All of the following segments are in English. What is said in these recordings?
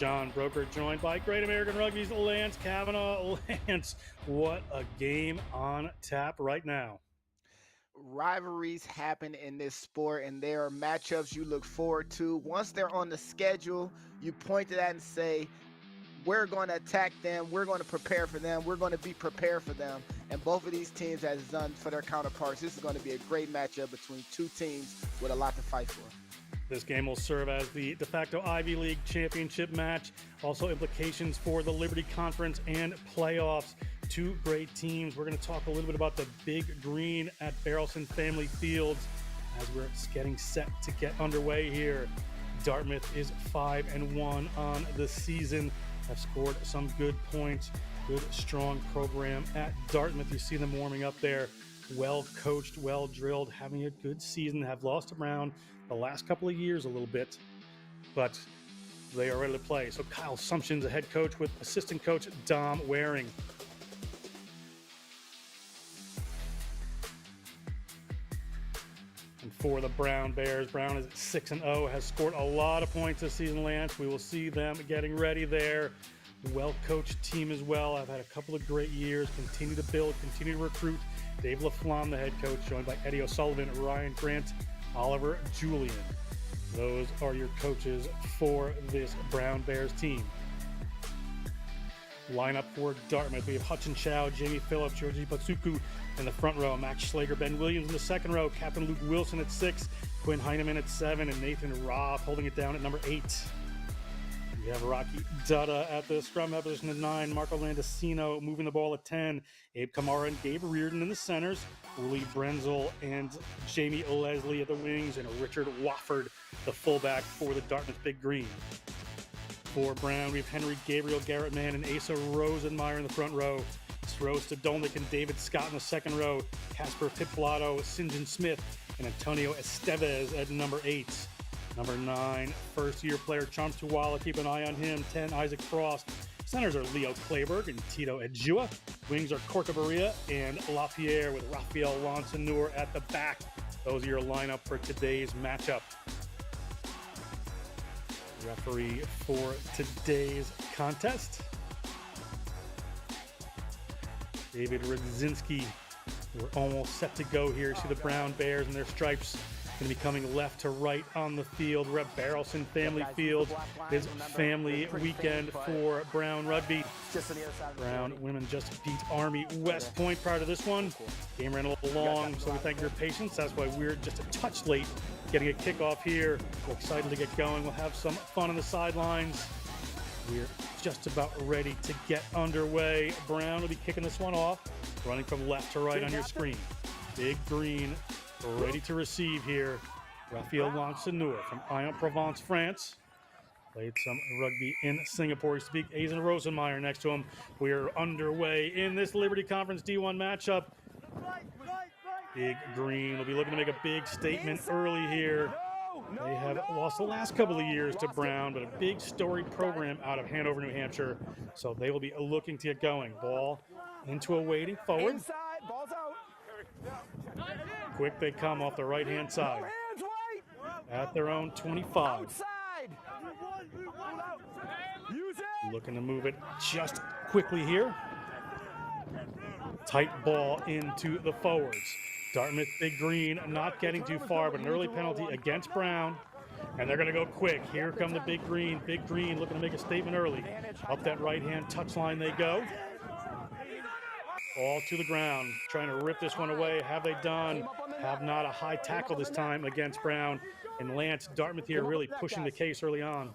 John Broker, joined by Great American Rugby's Lance Kavanaugh. Lance, what a game on tap right now. Rivalries happen in this sport, and there are matchups you look forward to. Once they're on the schedule, you point to that and say, we're going to attack them, we're going to prepare for them, we're going to be prepared for them. And both of these teams has done for their counterparts. This is going to be a great matchup between two teams with a lot to fight for. This game will serve as the de facto Ivy League championship match. Also implications for the Liberty Conference and playoffs. Two great teams. We're going to talk a little bit about the Big Green at Barrelson Family Fields as we're getting set to get underway here. Dartmouth is 5-1 on the season. Have scored some good points. Good, strong program at Dartmouth. You see them warming up there. Well coached, well drilled, having a good season. Have lost around the last couple of years a little bit, but they are ready to play. So Kyle Sumption's the head coach with assistant coach Dom Waring. And for the Brown Bears, Brown is 6-0, has scored a lot of points this season, Lance. We will see them getting ready there. Well-coached team as well. I've had a couple of great years. Continue to build, continue to recruit. Dave LaFlamme, the head coach, joined by Eddie O'Sullivan, Ryan Grant, Oliver Julian. Those are your coaches for this Brown Bears team. Lineup for Dartmouth. We have Hutchin Chow, Jamie Phillips, Georgie Patsuku in the front row, Max Schlager, Ben Williams in the second row, Captain Luke Wilson at 6, Quinn Heineman at 7, and Nathan Roth holding it down at number 8. We have Rocky Dutta at the scrum half position at 9, Marco Landesino moving the ball at 10, Abe Kamara and Gabe Reardon in the centers, Uli Brenzel and Jamie Leslie at the wings, and Richard Wofford, the fullback for the Dartmouth Big Green. For Brown, we have Henry Gabriel, Garrett Mann, and Asa Rosenmeyer in the front row, Rose Stodolnik and David Scott in the second row, Casper Pipplato, St. John Smith, and Antonio Estevez at number 8. Number 9, first-year player Charms Tuwala, keep an eye on him. 10, Isaac Frost. Centers are Leo Clayberg and Tito Ejua. Wings are Cortabaria and LaPierre with Raphael Lonsanur at the back. Those are your lineup for today's matchup. Referee for today's contest, David Rudzinski. We're almost set to go here. See the Brown Bears and their stripes going to be coming left to right on the field. We're at Barrelson Family Fields. It's family weekend for Brown Rugby. Brown women just beat Army West Point prior to this one. Game ran a little long, so we thank you for your patience. That's why we're just a touch late getting a kickoff here. We're excited to get going. We'll have some fun on the sidelines. We're just about ready to get underway. Brown will be kicking this one off, running from left to right on your screen. Big Green ready to receive here. Raphael Lonsanur from Aix-en-Provence, France. Played some rugby in Singapore. You speak Aizen Rosenmeyer next to him. We're underway in this Liberty Conference D1 matchup. Big Green will be looking to make a big statement early here. They have lost the last couple of years to Brown, but a big storied program out of Hanover, New Hampshire. So they will be looking to get going. Ball into a waiting forward. Inside, ball's out. Quick they come off the right-hand side. At their own 25. Outside. Use it. Looking to move it just quickly here. Tight ball into the forwards. Dartmouth Big Green not getting too far, but an early penalty against Brown. And they're going to go quick. Here come the Big Green. Big Green looking to make a statement early. Up that right-hand touchline they go. All to the ground, trying to rip this one away. Have they done? Have not. A high tackle this time against Brown. And Lance, Dartmouth here really pushing the case early on.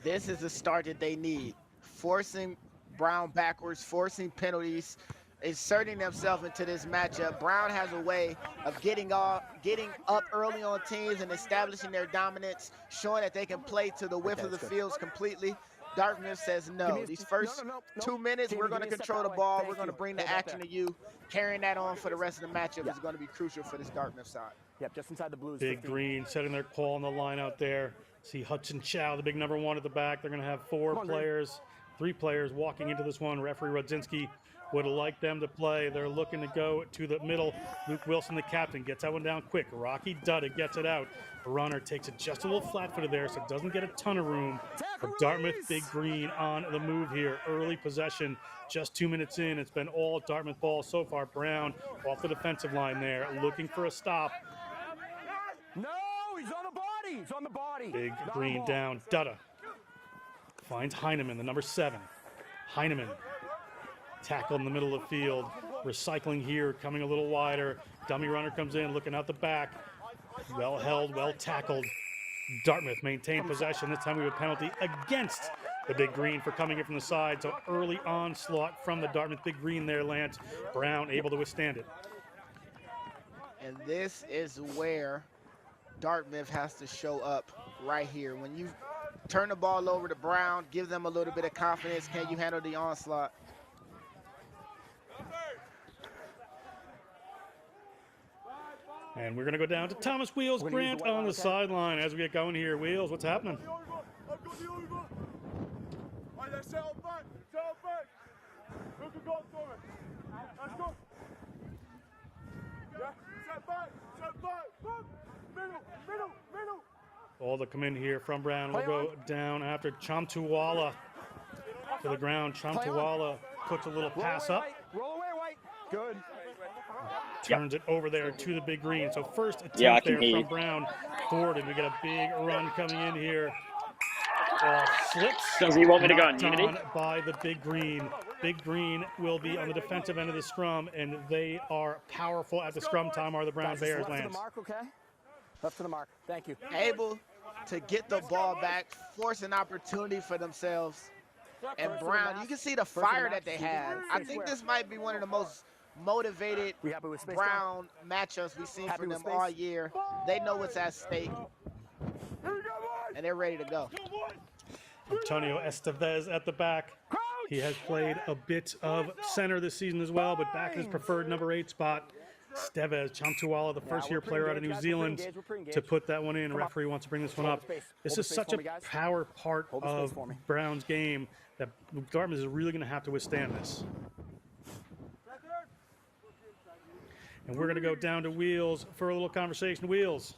This is the start that they need. Forcing Brown backwards, forcing penalties, inserting themselves into this matchup. Brown has a way of getting up early on teams and establishing their dominance, showing that they can play to the width of the fields completely. Dartmouth says no. These first 2 minutes, we're going to control the ball. We're going to bring the action to you. Carrying that on for the rest of the matchup is going to be crucial for this Dartmouth side. Yep, just inside the Blues. Big Green setting their call on the line out there. See Hutchin Chow, the big number 1 at the back. They're going to have 4 players three players walking into this one. Referee Rudzinski would like them to play. They're looking to go to the middle. Luke Wilson, the captain, gets that one down quick. Rocky Dutta gets it out. The runner takes it just a little flat-footed there, so it doesn't get a ton of room. But Dartmouth Big Green on the move here. Early possession, just 2 minutes in. It's been all Dartmouth ball so far. Brown off the defensive line there, looking for a stop. No, he's on the body. He's on the body. Big Green down. Dutta finds Heineman, the number 7. Heineman tackled in the middle of the field. Recycling here, coming a little wider. Dummy runner comes in, looking out the back. Well held, well tackled. Dartmouth maintained possession. This time we have a penalty against the Big Green for coming in from the side. So early onslaught from the Dartmouth Big Green there, Lance. Brown able to withstand it. And this is where Dartmouth has to show up right here. When you turn the ball over to Brown, give them a little bit of confidence. Can you handle the onslaught? And we're going to go down to Thomas Wheels Grant on the sideline as we get going here. Wheels, what's happening? Ball to come in here from Brown. We'll go down after Chamtuwala to the ground. Chamtuwala puts a little pass up. Roll away, White. Good. Turns it over there to the Big Green. So first attempt there from Brown. Thwarted. We get a big run coming in here. Slips. Does he want me to go on Unity? Unity? By the Big Green. Big Green will be on the defensive end of the scrum, and they are powerful at the scrum time, are the Brown Bears, Left to Lance. the mark, okay? Left to the mark. Thank you. Able to get the ball back, force an opportunity for themselves. And Brown, you can see the fire that they have. I think this might be one of the most motivated Brown matchups we've seen from them all year. They know what's at stake, and they're ready to go. Antonio Estevez at the back. He has played a bit of center this season as well, but back in his preferred number 8 spot. Estevez, Chamtuwala, the first-year player out of New Zealand, to put that one in. Referee wants to bring this one up. This is such a power part of Brown's game that Dartmouth is really going to have to withstand this. And we're going to go down to Wheels for a little conversation. Wheels.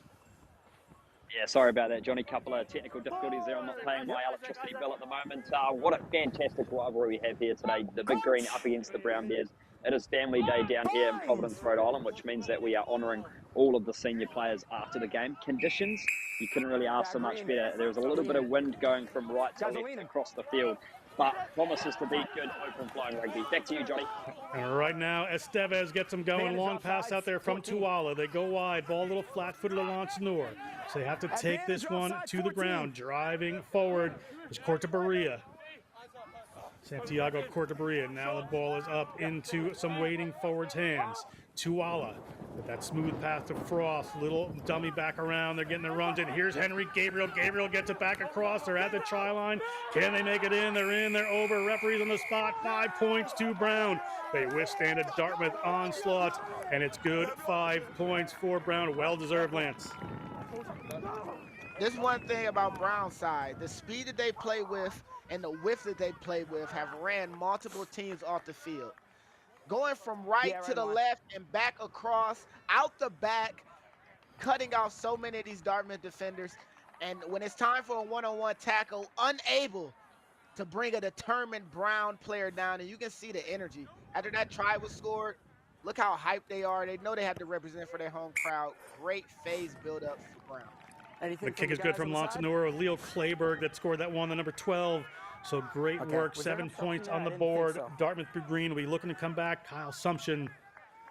Yeah, sorry about that, Johnny. Couple of technical difficulties there. I'm not paying my electricity bill at the moment. What a fantastic rivalry we have here today. The Big Green up against the Brown Bears. It is family day down here in Providence, Rhode Island, which means that we are honouring all of the senior players after the game. Conditions, you couldn't really ask for much better. There was a little bit of wind going from right to left across the field, but promises to be good open flying rugby. Back to you, Johnny. And right now, Estevez gets them going. Long pass out there from Tuwala. They go wide. Ball a little flat-footed along Sonora. So they have to take this one to the ground. Driving forward is Cortabaria. Santiago Cortabaria. Now the ball is up into some waiting forwards' hands. Tuwala with that smooth path to Frost. Little dummy back around. They're getting the runs in. Here's Henry Gabriel. Gabriel gets it back across. They're at the try line. Can they make it in? They're in. They're over. Referees on the spot. 5 points to Brown. They withstand a Dartmouth onslaught, and it's good. 5 points for Brown. Well-deserved, Lance. There's one thing about Brown's side. The speed that they play with and the width that they play with have ran multiple teams off the field. Going from right to the left and back across, out the back, cutting off so many of these Dartmouth defenders. And when it's time for a one-on-one tackle, unable to bring a determined Brown player down. And you can see the energy. After that try was scored, look how hyped they are. They know they have to represent for their home crowd. Great phase build-up for Brown. The kick is good from Lonsanora. Leo Clayberg that scored that one, the number 12. So great work. 7 points on the board. So. Dartmouth Big Green will be looking to come back. Kyle Sumption,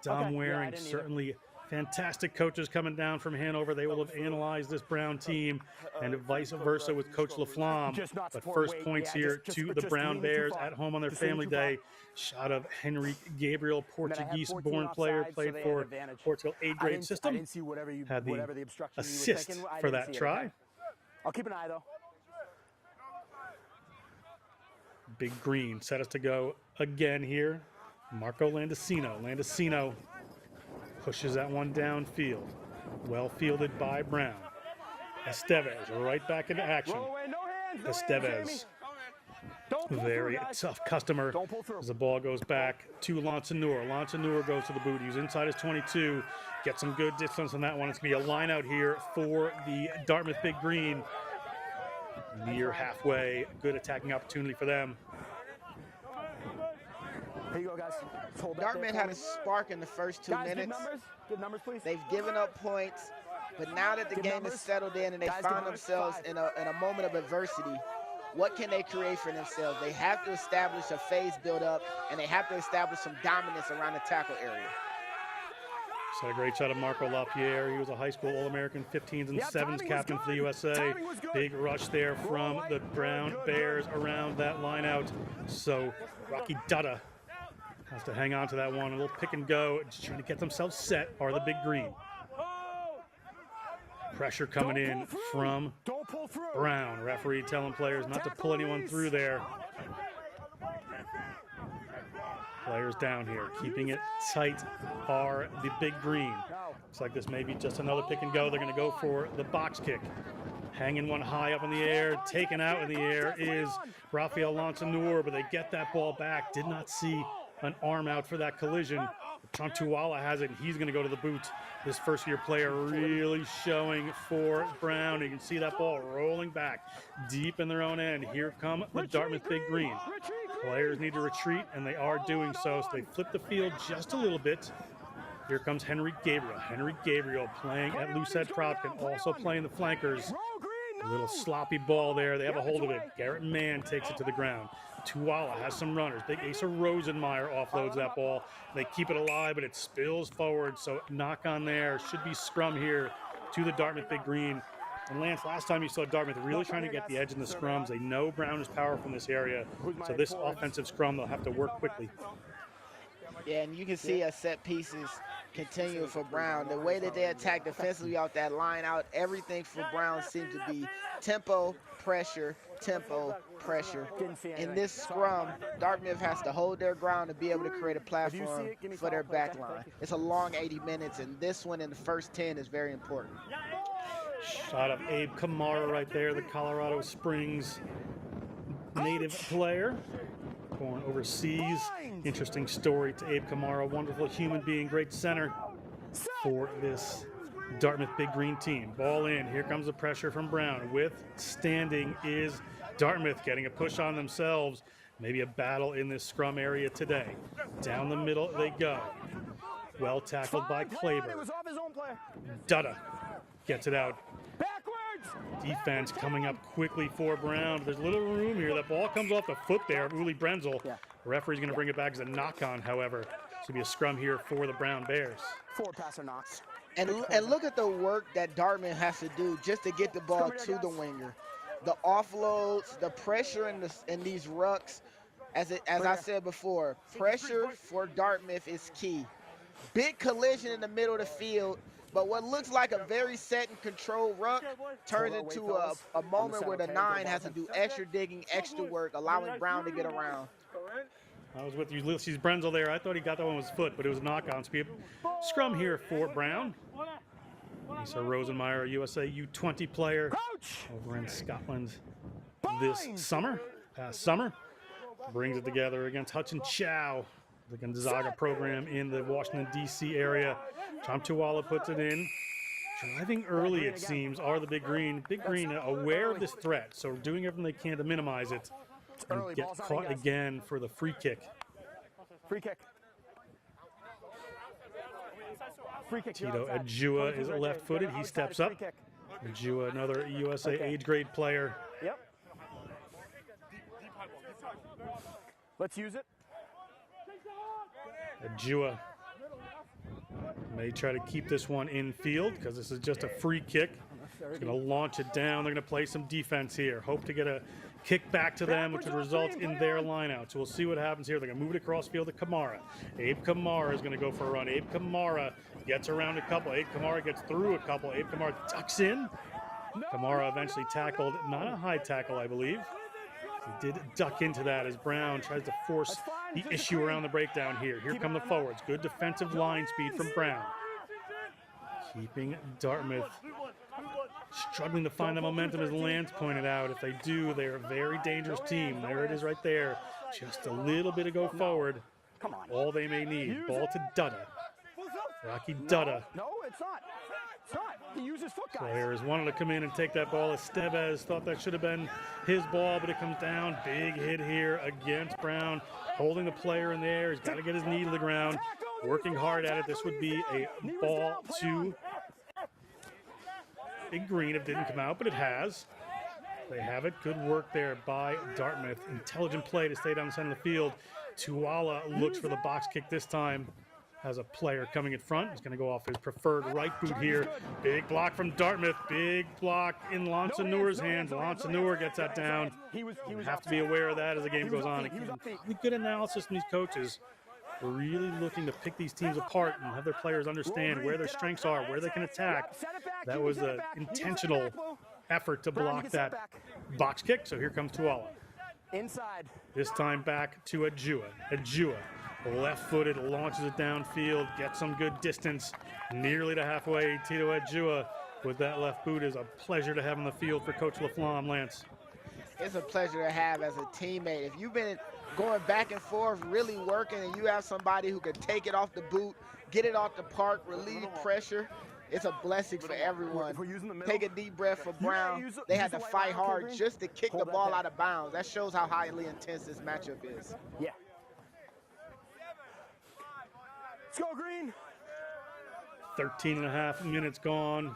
Dom Waring, certainly fantastic coaches coming down from Hanover. They will have analyzed this Brown team and vice versa with Coach LaFlamme. But first points here to the Brown Bears at home on their family day. Shot of Henry Gabriel, Portuguese-born player, played for Portugal 8th grade system. Had the assist for that try. I'll keep an eye, though. Big Green set us to go again here. Marco Landesino. Landesino pushes that one downfield. Well fielded by Brown. Estevez right back into action. Estevez Very tough customer as the ball goes back to Lonsanur. Lonsanur goes to the boot. He's inside his 22. Gets some good distance on that one. It's going to be a line out here for the Dartmouth Big Green. Near halfway. Good attacking opportunity for them. Here you go, guys. Dartmouth had a spark in the first 2 minutes. Good numbers, please. They've given up points, but now that the game is settled in and they find themselves in a moment of adversity, what can they create for themselves? They have to establish a phase build-up, and they have to establish some dominance around the tackle area. So a great shot of Marco LaPierre. He was a high school All-American 15s and 7s captain for the USA. Big rush there from the Brown Bears around that line out. So Rocky Dutta has to hang on to that one. A little pick and go, just trying to get themselves set are the Big Green. Pressure coming in from Brown. Referee telling players not to pull anyone through there. Players down here, keeping it tight are the Big Green. Looks like this may be just another pick and go. They're going to go for the box kick. Hanging one high up in the air, taken out in the air is Rafael Lonsanur, but they get that ball back. Did not see an arm out for that collision. Chantuala has it, and he's going to go to the boot. This first-year player really showing for Brown. You can see that ball rolling back deep in their own end. Here come the Dartmouth Big Green. Players need to retreat, and they are doing so. So they flip the field just a little bit. Here comes Henry Gabriel. Henry Gabriel playing at Lucette Propkin, also playing the flankers. A little sloppy ball there. They have a hold of it. Garrett Mann takes it to the ground. Tuala has some runners. Big Asa Rosenmeyer offloads that ball. They keep it alive, but it spills forward, so knock on there. Should be scrum here to the Dartmouth Big Green. And Lance, last time you saw Dartmouth really trying to get the edge in the scrums. They know Brown is powerful in this area, so this offensive scrum, they'll have to work quickly. Yeah, and you can see as set pieces continue for Brown. The way that they attack defensively off that line out, everything for Brown seems to be tempo, pressure, tempo, pressure. In this scrum, Dartmouth has to hold their ground to be able to create a platform for their back line. It's a long 80 minutes, and this one in the first 10 is very important. Shot of Abe Kamara right there, the Colorado Springs native player. Born overseas. Interesting story to Abe Kamara. Wonderful human being, great center for this Dartmouth Big Green team. Ball in. Here comes the pressure from Brown. Withstanding is Dartmouth, getting a push on themselves. Maybe a battle in this scrum area today. Down the middle they go. Well tackled by Claber. Dutta gets it out. Defense coming up quickly for Brown. There's a little room here. That ball comes off the foot there of Uli Brenzel. The referee's going to bring it back as a knock-on, however. This will be a scrum here for the Brown Bears. Forward passer knocks. And look at the work that Dartmouth has to do just to get the ball to the winger. The offloads, the pressure in these rucks. As I said before, pressure for Dartmouth is key. Big collision in the middle of the field. But what looks like a very set and controlled ruck turns into a moment where the 9 has to do extra digging, extra work, allowing Brown to get around. I was with Ulysses Brenzel there. I thought he got that one with his foot, but it was a knock-on. Scrum here for Brown. Lisa Rosenmeyer, a USA U20 player over in Scotland this past summer. Brings it together against Hudson Chow, the Gonzaga program in the Washington, D.C. area. Tom Tuala puts it in. Driving early, it seems, are the Big Green. Big Green aware of this threat, so doing everything they can to minimize it. And get caught again for the free kick. Free kick. Tito Ajua is left-footed. He steps up. Ajua, another USA age grade player. Yep. Let's use it. Ajua may try to keep this one in field because this is just a free kick. He's going to launch it down. They're going to play some defense here. Hope to get a kick back to them, which would result in their line out. So we'll see what happens here. They're going to move it across field to Kamara. Abe Kamara is going to go for a run. Abe Kamara gets around a couple. Abe Kamara gets through a couple. Abe Kamara ducks in. Kamara eventually tackled. Not a high tackle, I believe. He did duck into that as Brown tries to force the issue around the breakdown here. Here come the forwards. Good defensive line speed from Brown. Keeping Dartmouth struggling to find the momentum, as Lance pointed out. If they do, they're a very dangerous team. There it is right there. Just a little bit to go forward. Come on. All they may need. Ball to Dutta. Rocky Dutta. No, it's not. It's not. He used his foot, guys. Players wanted to come in and take that ball. Estevez thought that should have been his ball, but it comes down. Big hit here against Brown. Holding the player in there. He's got to get his knee to the ground. Working hard at it. This would be a ball to Big Green. It didn't come out, but it has. They have it. Good work there by Dartmouth. Intelligent play to stay down the center of the field. Tuala looks for the box kick this time. Has a player coming in front. He's going to go off his preferred right boot here. Big block from Dartmouth. Big block in Lonsanur's hands. Lonsanur gets that down. You have to be aware of that as the game goes on. Good analysis from these coaches. We're really looking to pick these teams apart and have their players understand where their strengths are, where they can attack. That was an intentional effort to block that box kick. So here comes Tuala. Inside. This time back to Ajua. Ajua, left-footed, launches it downfield, gets some good distance, nearly to halfway. Tito Ajua with that left boot is a pleasure to have on the field for Coach LaFlamme, Lance. It's a pleasure to have as a teammate. If you've been going back and forth, really working, and you have somebody who can take it off the boot, get it off the park, relieve pressure, it's a blessing for everyone. Take a deep breath for Brown. They had to fight hard just to kick the ball out of bounds. That shows how highly intense this matchup is. Yeah. Let's go, Green. 13 and a half minutes gone.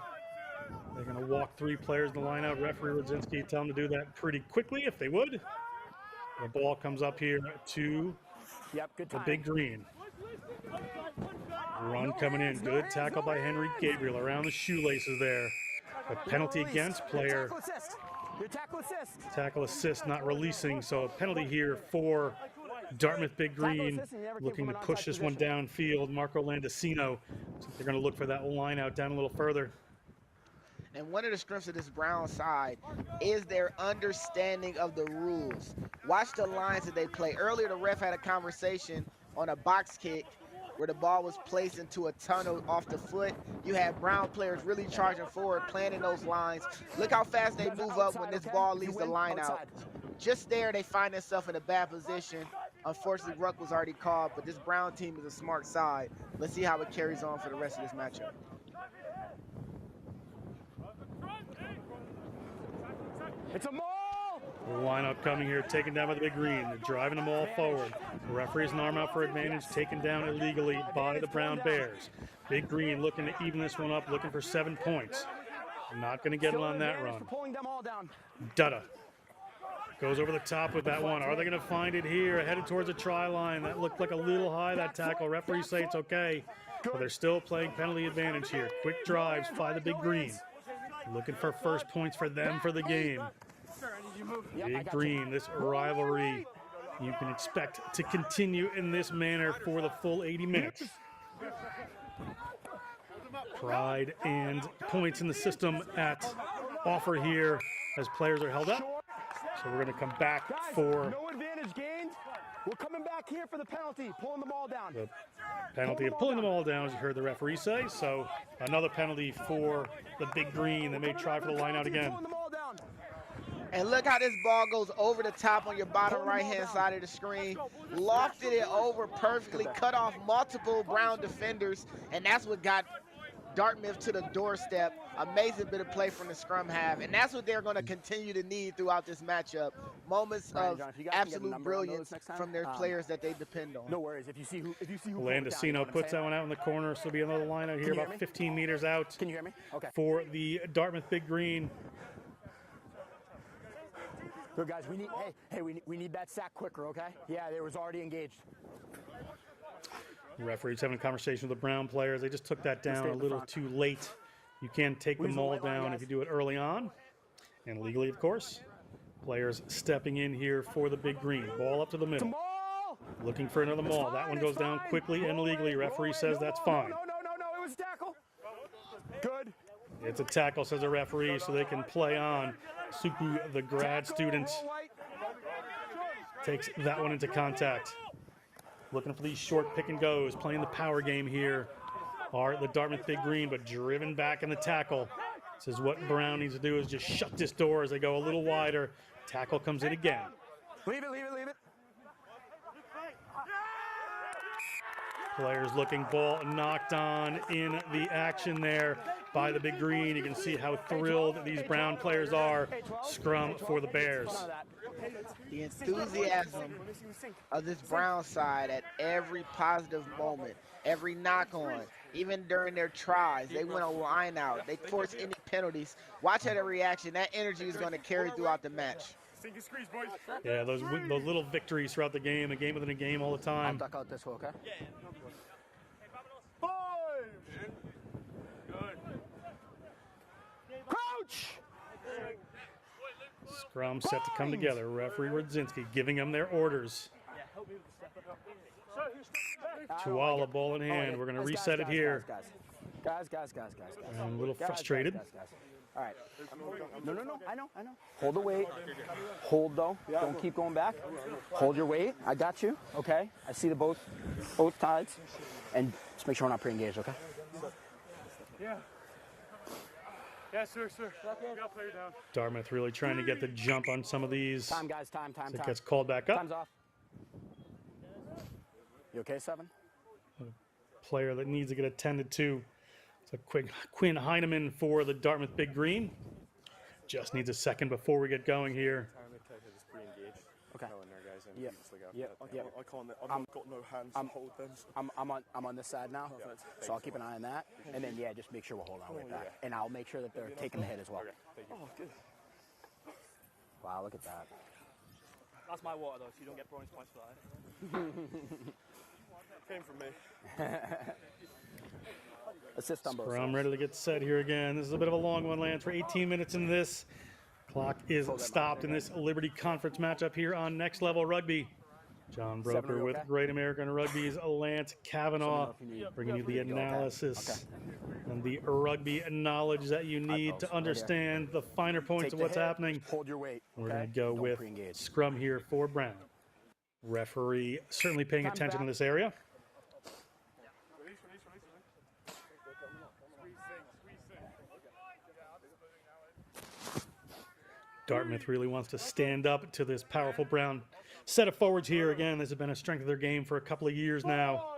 They're going to walk 3 players in the line out. Referee Rodzinski tell them to do that pretty quickly if they would. The ball comes up here to the Big Green. Run coming in. Good tackle by Henry Gabriel around the shoelaces there. A penalty against player. Tackle assist not releasing. So a penalty here for Dartmouth Big Green, looking to push this one downfield. Marco Landesino. So they're going to look for that line out down a little further. And one of the strengths of this Brown side is their understanding of the rules. Watch the lines that they play. Earlier, the ref had a conversation on a box kick where the ball was placed into a tunnel off the foot. You had Brown players really charging forward, playing in those lines. Look how fast they move up when this ball leaves the line out. Just there, they find themselves in a bad position. Unfortunately, ruck was already called, but this Brown team is a smart side. Let's see how it carries on for the rest of this matchup. It's a maul! Lineup coming here, taken down by the Big Green. They're driving them all forward. The referee's an arm out for advantage, taken down illegally by the Brown Bears. Big Green looking to even this one up, looking for 7 points. Not going to get it on that run. Dutta goes over the top with that one. Are they going to find it here, headed towards the try line? That looked like a little high, that tackle. Referees say it's okay, but they're still playing penalty advantage here. Quick drives by the Big Green. Looking for first points for them for the game. Big Green, this rivalry you can expect to continue in this manner for the full 80 minutes. Pride and points in the system at offer here as players are held up. So we're going to come back for no advantage gained. We're coming back here for the penalty, pulling the ball down. The penalty of pulling the ball down, as you heard the referee say. So another penalty for the Big Green. They may try for the line out again. And look how this ball goes over the top on your bottom right-hand side of the screen. Lofted it over perfectly, cut off multiple Brown defenders, and that's what got Dartmouth to the doorstep. Amazing bit of play from the scrum half, and that's what they're going to continue to need throughout this matchup. Moments of absolute brilliance from their players that they depend on. No worries. If you see who Landesino puts that one out in the corner, so there'll be another line out here about 15 meters out. Can you hear me? Okay. For the Dartmouth Big Green. Good guys, we need that sack quicker, okay? Yeah, they was already engaged. The referee's having a conversation with the Brown players. They just took that down a little too late. You can't take them all down if you do it early on, and legally, of course. Players stepping in here for the Big Green. Ball up to the middle. Looking for another maul. That one goes down quickly and legally. Referee says that's fine. No, it was a tackle. Good. It's a tackle, says the referee, so they can play on. Suku, the grad student, takes that one into contact. Looking for these short pick and goes, playing the power game here are the Dartmouth Big Green, but driven back in the tackle. This is what Brown needs to do, is just shut this door as they go a little wider. Tackle comes in again. Leave it, leave it, leave it. Players looking, ball knocked on in the action there by the Big Green. You can see how thrilled these Brown players are. Scrum for the Bears. The enthusiasm of this Brown side at every positive moment, every knock-on, even during their tries. They went a line out. They forced any penalties. Watch how their reaction. That energy is going to carry throughout the match. Yeah, those little victories throughout the game within a game all the I'll time. duck out this way, okay? Crouch! Scrum set to come together. Referee Rudzinski giving them their orders. Tuala, ball in hand. We're going to reset it here. Guys. I'm a little frustrated. Guys. All right. No, I know. Hold the weight. Hold, though. Don't keep going back. Hold your weight. I got you, okay? I see the both sides. And just make sure we're not pre-engaged, okay? Yeah. Yeah, sir. We got to play it down. Dartmouth really trying to get the jump on some of these. Time, guys, time. It gets called back up. Time's off. You okay, 7? Player that needs to get attended to. It's a quick Quinn Heineman for the Dartmouth Big Green. Just needs a second before we get going here. Okay. Yeah. I can't. I've got no hands to hold them. I'm on this side now, so I'll keep an eye on that. And then, yeah, just make sure we're holding our way back. And I'll make sure that they're taking the hit as well. Oh, good. Wow, look at that. That's my water, though, so you don't get bonus points for that. Came from me. Assist on both sides. I'm ready to get set here again. This is a bit of a long one, Lance. We're 18 minutes into this. Clock is stopped in this Liberty Conference matchup here on Next Level Rugby. John Broker with Great American Rugby's Lance Kavanaugh, bringing you the analysis and the rugby knowledge that you need to understand the finer points of what's happening. Hold your weight. We're going to go with scrum here for Brown. Referee certainly paying attention to this area. Dartmouth really wants to stand up to this powerful Brown set of forwards here. Again, this has been a strength of their game for a couple of years now.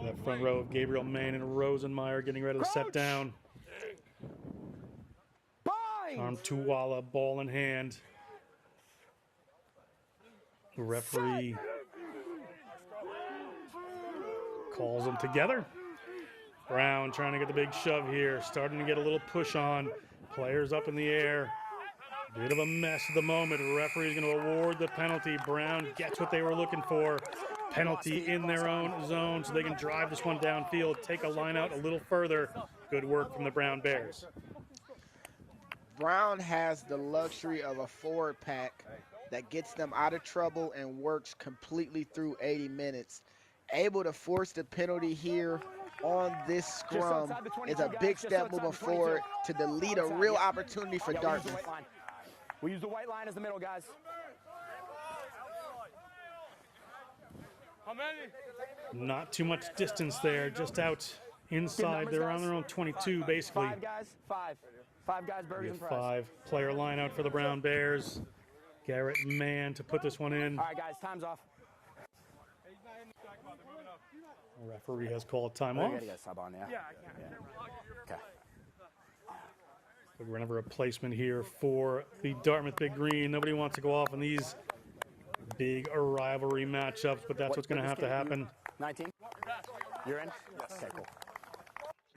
That front row of Gabriel Mann and Rosenmeyer getting ready to set down. Arm Tuwala, ball in hand. Referee calls them together. Brown trying to get the big shove here, starting to get a little push on. Players up in the air. Bit of a mess at the moment. Referee's going to award the penalty. Brown gets what they were looking for. Penalty in their own zone so they can drive this one downfield, take a line out a little further. Good work from the Brown Bears. Brown has the luxury of a forward pack that gets them out of trouble and works completely through 80 minutes. Able to force the penalty here on this scrum is a big step moving forward to delete a real opportunity for Dartmouth. We use the white line as the middle, guys. How many? Not too much distance there, just out inside. They're on their own 22, basically. 5 guys, 5. 5 guys, burgers and fries. 5-player line out for the Brown Bears. Garrett Mann to put this one in. All right, guys, time's off. Referee has called time You off. gotta get a sub on, yeah? Yeah, I can. Okay. We're going to have a replacement here for the Dartmouth Big Green. Nobody wants to go off in these big rivalry matchups, but that's what's going to have to happen. 19? You're in? Yes. Okay, cool.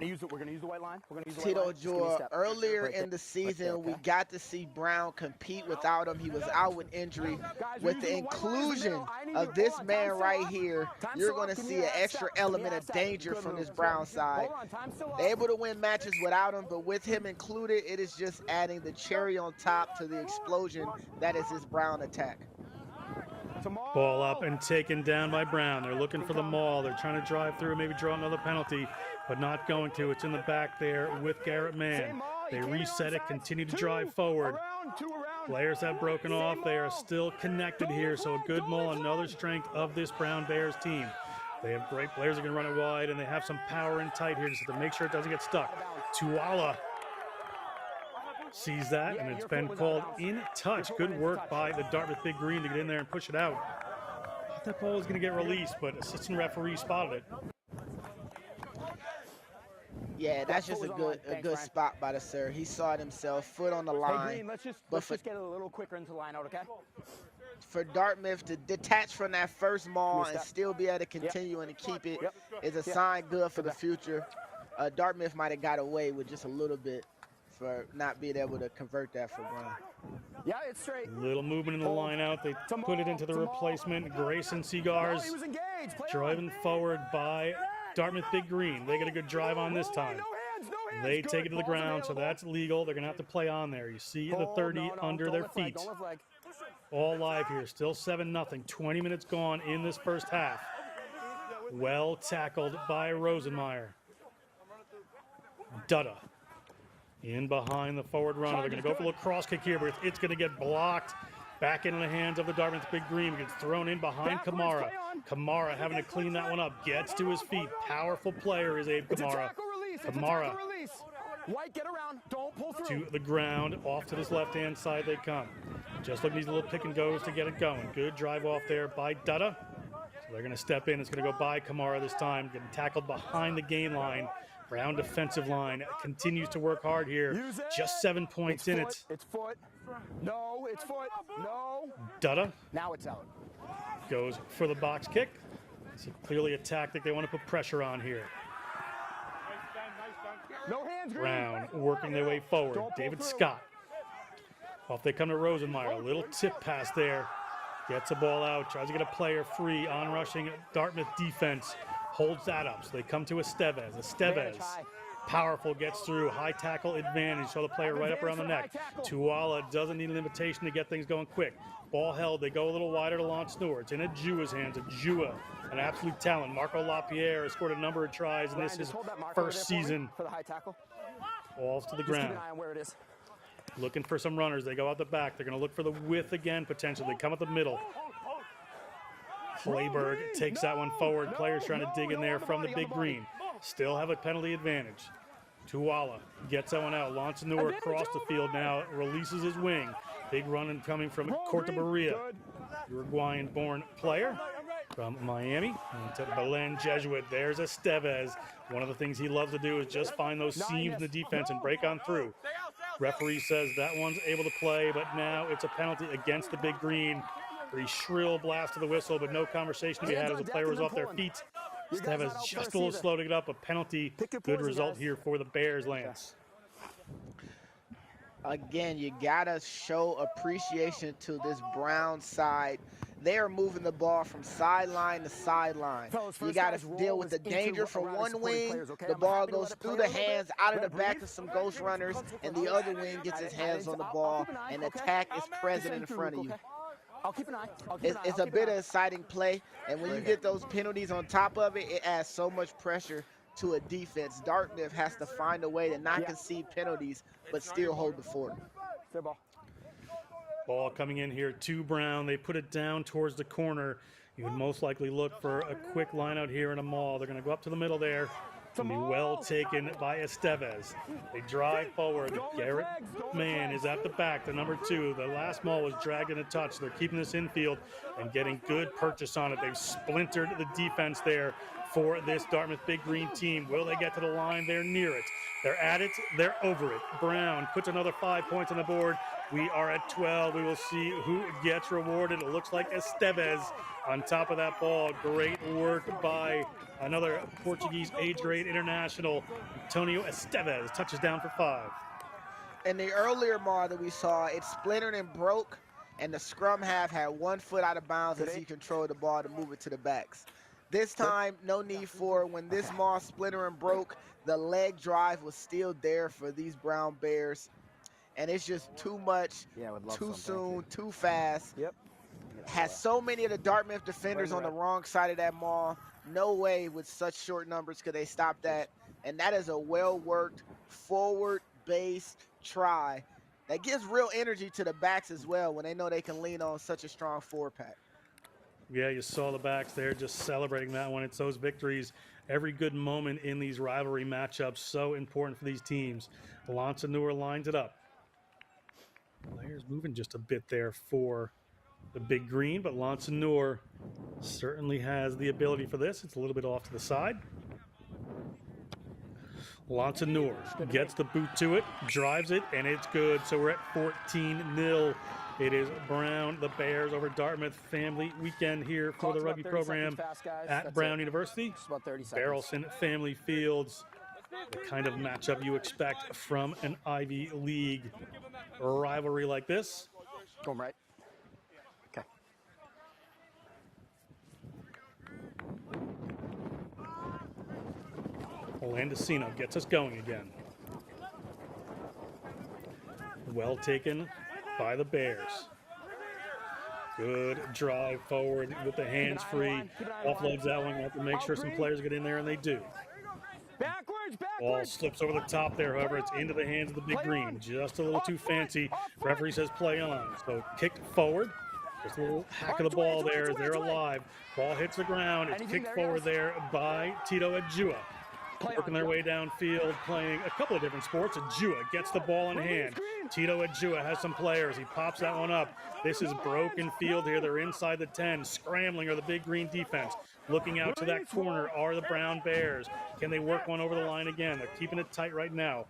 We're going to use the white line. We're going to use the Tito white line. Just give me a Joy, step. earlier Right in there. the season, Right there, we got to see Brown compete without him. He was out with injury. With the inclusion of this man right here, you're going to see an extra element of danger from this Brown side. They're able to win matches without him, but with him included, it is just adding the cherry on top to the explosion that is this Brown attack. Ball up and taken down by Brown. They're looking for the maul. They're trying to drive through, maybe draw another penalty, but not going to. It's in the back there with Garrett Mann. They reset it, continue to drive forward. Players have broken off. They are still connected here, so a good maul, another strength of this Brown Bears team. They have great players that can run it wide, and they have some power and tight here just to make sure it doesn't get stuck. Tuala sees that, and it's been called in touch. Good work by the Dartmouth Big Green to get in there and push it out. I thought that ball was going to get released, but assistant referee spotted it. Yeah, that's just a good spot by the sir. He saw it himself, foot on the line. Hey, Green, let's just get a little quicker into the line out, okay? For Dartmouth to detach from that first maul and still be able to continue and keep it is a sign good for the future. Dartmouth might have got away with just a little bit for not being able to convert that for Brown. Yeah, it's straight. Little movement in the line out. They put it into the replacement. Grayson Seagars driving forward by Dartmouth Big Green. They get a good drive on this time. They take it to the ground, so that's legal. They're going to have to play on there. You see the 30 under their feet. All live here. Still 7-0. 20 minutes gone in this first half. Well tackled by Rosenmeyer. Dutta in behind the forward runner. They're going to go for a little cross kick here, but it's going to get blocked. Back into the hands of the Dartmouth Big Green. Gets thrown in behind Kamara. Kamara having to clean that one up. Gets to his feet. Powerful player is Abe Kamara. Kamara White, get around. Don't pull through. To the ground. Off to this left-hand side they come. Just looking at these little pick and goes to get it going. Good drive off there by Dutta. So they're going to step in. It's going to go by Kamara this time. Getting tackled behind the gain line. Brown defensive line continues to work hard here. Just 7 points in it. It's foot. No, it's foot. No. Dutta. Now it's out. Goes for the box kick. It's clearly a tactic they want to put pressure on here. No hands, Green. Brown working their way forward. David Scott. Off they come to Rosenmeyer. A little tip pass there. Gets the ball out. Tries to get a player free on rushing Dartmouth defense. Holds that up. So they come to Estevez. Estevez. Powerful, gets through. High tackle advantage. Show the player right up around the neck. Tuala doesn't need an invitation to get things going quick. Ball held. They go a little wider to Lance Snore. It's in Ajua's hands. Ajua, an absolute talent. Marco LaPierre has scored a number of tries in this his first season. For the high tackle. Balls to the ground. Keep an eye on where it is. Looking for some runners. They go out the back. They're going to look for the width again, potentially. They come up the middle. Clayberg takes that one forward. Players trying to dig in there from the Big Green. Still have a penalty advantage. Tuala gets that one out. Lance Noor across the field now. Releases his wing. Big run coming from Cortabaria. Uruguayan-born player from Miami. To Belen Jesuit. There's Estevez. One of the things he loves to do is just find those seams in the defense and break on through. Referee says that one's able to play, but now it's a penalty against the Big Green. Pretty shrill blast to the whistle, but no conversation to be had as the player was off their feet. Estevez just a little slow to get up. A penalty. Good result here for the Bears, Lance. Again, you gotta show appreciation to this Brown side. They are moving the ball from sideline to sideline. You gotta deal with the danger from one wing. The ball goes through the hands, out of the back of some ghost runners, and the other wing gets his hands on the ball, and attack is present in front of you. I'll keep an eye. It's a bit of exciting play, and when you get those penalties on top of it, it adds so much pressure to a defense. Dartmouth has to find a way to not concede penalties, but still hold the fort. Fair ball. Ball coming in here to Brown. They put it down towards the corner. You would most likely look for a quick line out here in a maul. They're going to go up to the middle there. It's going to be well taken by Estevez. They drive forward. Garrett Mann is at the back, the number 2. The last maul was dragged in a touch. They're keeping this infield and getting good purchase on it. They've splintered the defense there for this Dartmouth Big Green team. Will they get to the line? They're near it. They're at it. They're over it. Brown puts another 5 points on the board. We are at 12. We will see who gets rewarded. It looks like Estevez on top of that ball. Great work by another Portuguese age grade international. Antonio Estevez touches down for 5. In the earlier maul that we saw, it splintered and broke, and the scrum half had 1 foot out of bounds as he controlled the ball to move it to the backs. This time, no need for it. When this maul splintered and broke, the leg drive was still there for these Brown Bears. And it's just too much, too soon, too fast. Has so many of the Dartmouth defenders on the wrong side of that maul. No way with such short numbers could they stop that. And that is a well-worked, forward-based try that gives real energy to the backs as well when they know they can lean on such a strong 4-pack. Yeah, you saw the backs there just celebrating that one. It's those victories. Every good moment in these rivalry matchups, so important for these teams. Lansanur lines it up. Players moving just a bit there for the Big Green, but Lansanur certainly has the ability for this. It's a little bit off to the side. Lansanur gets the boot to it, drives it, and it's good. So we're at 14-0. It is Brown, the Bears, over Dartmouth. Family weekend here for the rugby program at Brown University. Barrelson Family Fields, the kind of matchup you expect from an Ivy League rivalry like this. Going right. Okay. Landesino gets us going again. Well taken by the Bears. Good drive forward with the hands free. Offloads that one. Have to make sure some players get in there, and they do. Backwards, Ball backwards. slips over the top there, however, it's into the hands of the Big Green. Just a little too fancy. Referee says play on. So kicked forward. Just a little hack of the ball there as they're alive. Ball hits the ground. It's kicked forward there by Tito Ajua. Working their way downfield, playing a couple of different sports. Ajua gets the ball in hand. Tito Ajua has some players. He pops that one up. This is broken field here. They're inside the 10. Scrambling are the Big Green defense. Looking out to that corner are the Brown Bears. Can they work one over the line again? They're keeping it tight right now.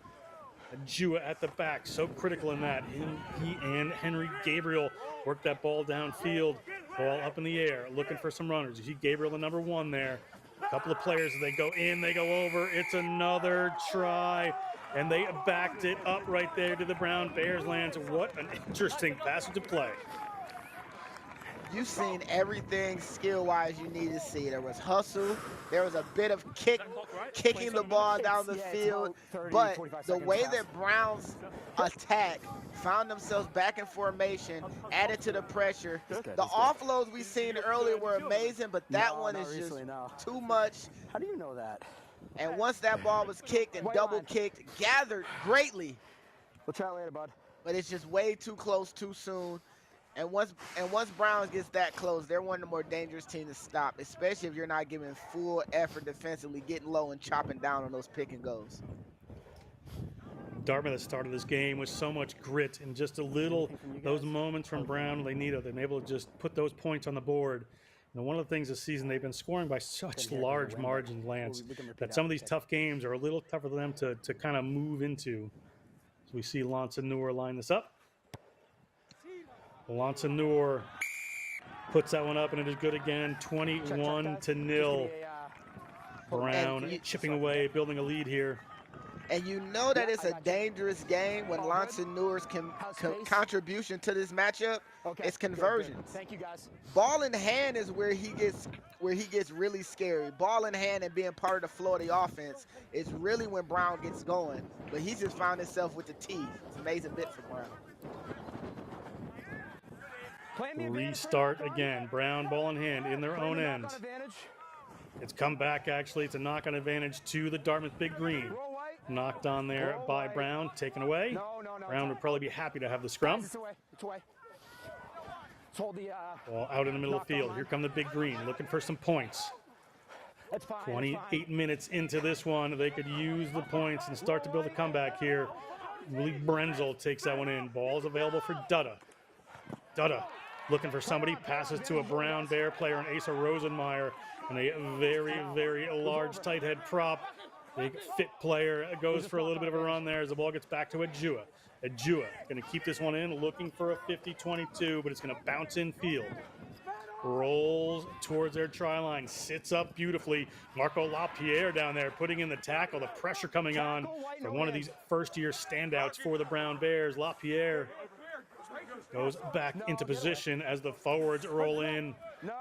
Ajua at the back, so critical in that. He and Henry Gabriel work that ball downfield. Ball up in the air, looking for some runners. You see Gabriel, the number 1 there. A couple of players, they go in, they go over. It's another try, and they backed it up right there to the Brown Bears lands. What an interesting passage of play. You've seen everything skill-wise you need to see. There was hustle. There was a bit of kicking the ball down the field. But the way that Browns attack, found themselves back in formation, added to the pressure. The offloads we seen earlier were amazing, but that one is just too much. How do you know that? And once that ball was kicked and double kicked, gathered greatly. We'll try it later, bud. But it's just way too close too soon. And once Browns gets that close, they're one of the more dangerous teams to stop, especially if you're not giving full effort defensively, getting low and chopping down on those pick and goes. Dartmouth has started this game with so much grit and just a little, those moments from Brown they needed. They've been able to just put those points on the board. And one of the things this season, they've been scoring by such large margins, Lance, that some of these tough games are a little tougher for them to kind of move into. So we see Lansanur line this up. Lansanur puts that one up, and it is good again. 21-0. Brown chipping away, building a lead here. And you know that it's a dangerous game when Lansanur's contribution to this matchup is conversions. Thank you, guys. Ball in hand is where he gets really scary. Ball in hand and being part of the flow of the offense is really when Brown gets going. But he just found himself with the teeth. It's an amazing bit for Brown. Restart again. Brown ball in hand in their own end. It's come back, actually. It's a knock-on advantage to the Dartmouth Big Green. Knocked on there by Brown, taken away. Brown would probably be happy to have the scrum. Ball out in the middle of the field. Here come the Big Green, looking for some points. 28 minutes into this one. They could use the points and start to build a comeback here. Willie Brenzel takes that one in. Ball's available for Dutta. Dutta looking for somebody, passes to a Brown Bear player, and Asa Rosenmeyer, and a very, very large tight head prop. Big fit player goes for a little bit of a run there as the ball gets back to Ajua. Ajua going to keep this one in, looking for a 50-22, but it's going to bounce in field. Rolls towards their try line, sits up beautifully. Marco LaPierre down there putting in the tackle, the pressure coming on from one of these first-year standouts for the Brown Bears. LaPierre goes back into position as the forwards roll in,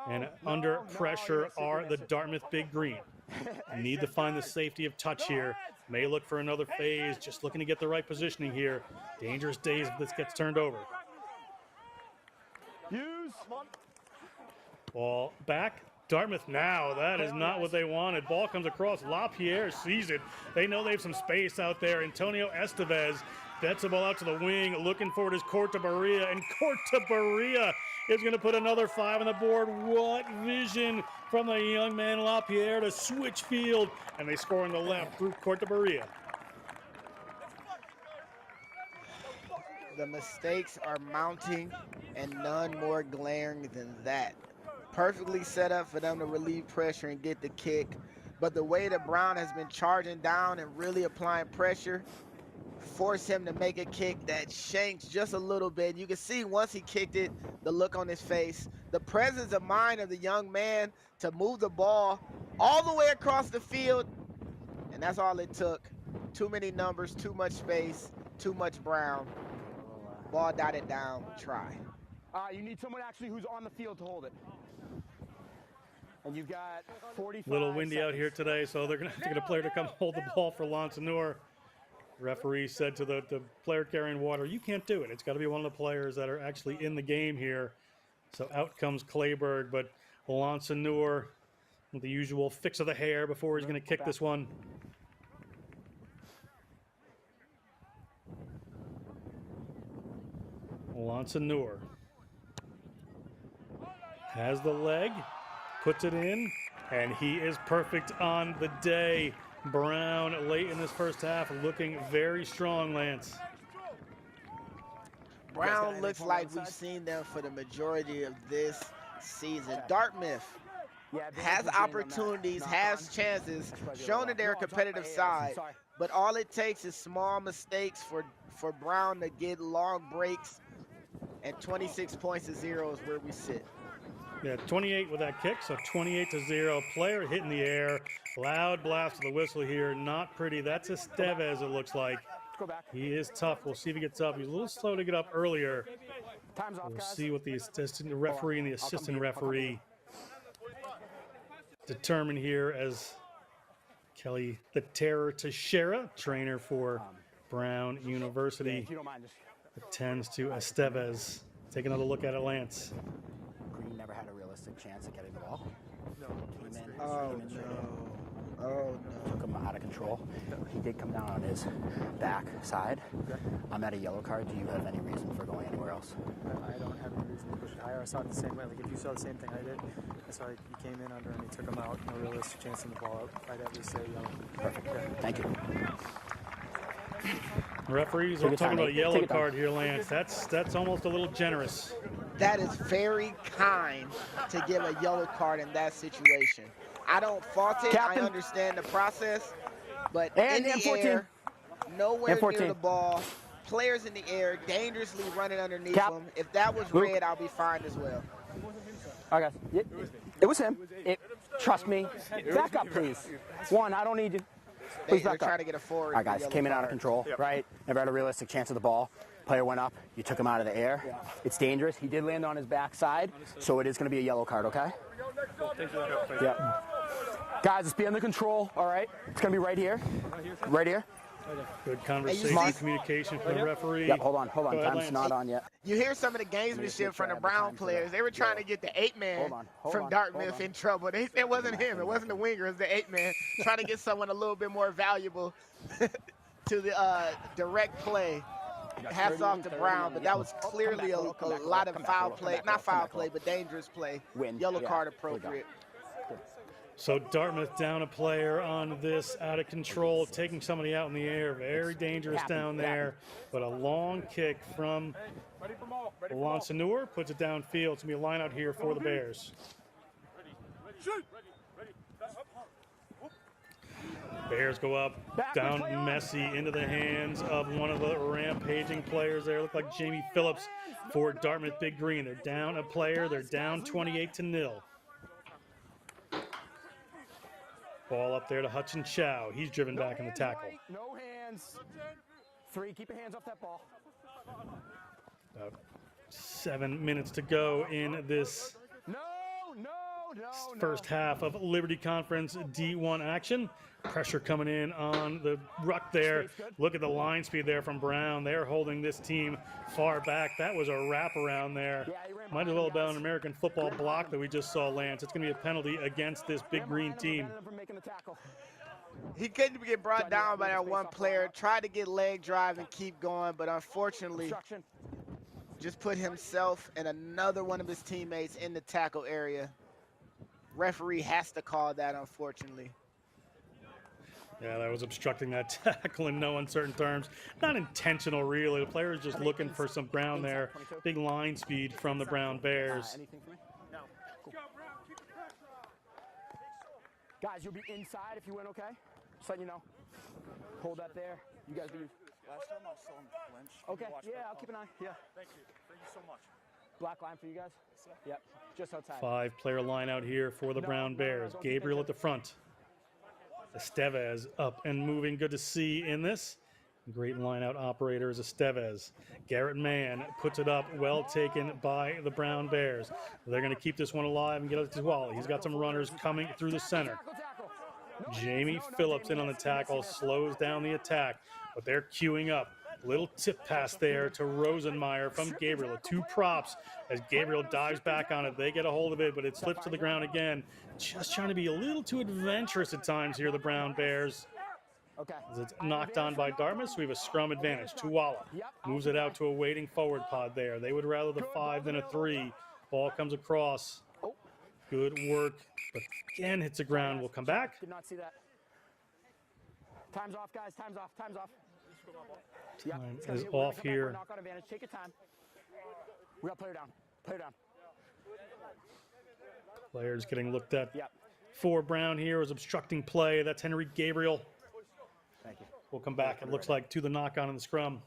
and under pressure are the Dartmouth Big Green. Need to find the safety of touch here. May look for another phase, just looking to get the right positioning here. Dangerous days if this gets turned over. Ball back. Dartmouth now, that is not what they wanted. Ball comes across, LaPierre sees it. They know they have some space out there. Antonio Estevez bets the ball out to the wing. Looking for it is Cortabarria, and Cortabarria is going to put another 5 on the board. What vision from the young man LaPierre to switch field, and they score on the left through Cortabarria. The mistakes are mounting, and none more glaring than that. Perfectly set up for them to relieve pressure and get the kick, but the way that Brown has been charging down and really applying pressure forced him to make a kick that shanks just a little bit. You can see once he kicked it, the look on his face, the presence of mind of the young man to move the ball all the way across the field, and that's all it took. Too many numbers, too much space, too much Brown. Ball dotted down, try. You need someone actually who's on the field to hold it. And you've got 45 Little windy seconds. out here today, so they're going to have to get a player to come hold the ball for Lonsanur. Referee said to the player carrying water, you can't do it. It's got to be one of the players that are actually in the game here. So out comes Clayberg, but Lonsanur with the usual fix of the hair before he's going to kick this one. Lonsanur has the leg, puts it in, and he is perfect on the day. Brown late in this first half looking very strong, Lance. Brown looks like we've seen them for the majority of this season. Dartmouth has opportunities, has chances, shown that they're a competitive side, but all it takes is small mistakes for Brown to get long breaks, and 26 points to 0 is where we sit. Yeah, 28 with that kick, so 28-0. Player hit in the air. Loud blast of the whistle here. Not pretty. That's Estevez, it looks like. He is tough. We'll see if he gets up. He's a little slow to get up earlier. We'll see what the assistant referee and the assistant referee determine here as Kelly the Terror Teixeira, trainer for Brown University, attends to Estevez. Take another look at it, Lance. Green never had a realistic chance at getting the ball. Oh, no. Oh, no. Took him out of control. He did come down on his back side. I'm at a yellow card. Do you have any reason for going anywhere else? I don't have any reason to push it higher. I saw it the same way. Like, if you saw the same thing I did, I saw he came in under and he took him out. No realistic chance in the ball out. I'd at least say yellow. Perfect. Yeah. Thank you. Referees are talking about a yellow card here, Lance. That's almost a little generous. That is very kind to give a yellow card in that situation. I don't fault it. Captain. I understand the process, but And in the M14. air, nowhere M14. near the ball, players in the air, dangerously running underneath Cap. them. If that was Luke. red, I'll be fine as well. All right, guys. It was him. Trust me. Back up, please. One, I don't need you. Please They're back trying up. to get a forward. All right, guys. yellow Came in out of card. control, right? Never had a realistic chance of the ball. Player went up. You took him out of the air. It's dangerous. He did land on his backside, so it is going to be a yellow card, okay? Yeah. Guys, let's be under control, all right? It's going to be right here. Right here. Good conversation, see- communication from the referee. Yep, hold on. Go ahead, Time's Lance. not on yet. You hear some of the gamesmanship from the Brown players. They were trying to get the 8-man from Dartmouth in trouble. It wasn't him. It wasn't the winger. It was the 8-man trying to get someone a little bit more valuable to the direct play. Hats off to Brown, but that was clearly a lot of foul play. Not foul play, but dangerous play. Yellow card appropriate. So Dartmouth down a player on this, out of control, taking somebody out in the air. Very dangerous down there. But a long kick from Lonsanur puts it downfield. It's going to be a line out here for the Bears. Bears go up, down messy into the hands of one of the rampaging players there. Look like Jamie Phillips for Dartmouth Big Green. They're down a player. They're down 28-0. Ball up there to Hudson Chow. He's driven back in the tackle. No hands. 3, keep your hands off that ball. About 7 minutes to go in this No. first half of Liberty Conference D1 action. Pressure coming in on the ruck there. Look at the line speed there from Brown. They're holding this team far back. That was a wraparound there. Might as well have been an American football block that we just saw, Lance. It's going to be a penalty against this Big Green team. He couldn't get brought down by that one player. Tried to get leg drive and keep going, but unfortunately, just put himself and another one of his teammates in the tackle area. Referee has to call that, unfortunately. Yeah, that was obstructing that tackle in no uncertain terms. Not intentional, really. The player is just looking for some ground there. Big line speed from the Brown Bears. Anything for me? No. Cool. Guys, you'll be inside if you win, okay? Just letting you know. Hold that there. You guys be. Last time I saw him flinch. Okay, yeah, I'll keep an eye. Yeah. Thank you. Thank you so much. Black line for you guys? Yep, just outside. 5-player line out here for the Brown Bears. Gabriel at the front. Estevez up and moving. Good to see in this. Great line-out operator is Estevez. Garrett Mann puts it up. Well taken by the Brown Bears. They're going to keep this one alive and get it to Wally. He's got some runners coming through the center. Jamie Phillips in on the tackle. Slows down the attack, but they're queuing up. Little tip pass there to Rosenmeyer from Gabriel. 2 props as Gabriel dives back on it. They get a hold of it, but it slips to the ground again. Just trying to be a little too adventurous at times here, the Brown Bears. As it's knocked on by Dartmouth, so we have a scrum advantage. Tuwala moves it out to a waiting forward pod there. They would rather the 5 than a 3. Ball comes across. Good work, but again hits the ground. We'll come back. Did not see that. Time's off, guys. Time's off. Time's off. Time is off here. Knock on advantage. Take your time. We got player down. Player down. Players getting looked at. For Brown here was obstructing play. That's Henry Gabriel. Thank you. We'll come back. It looks like to the knock on in the scrum.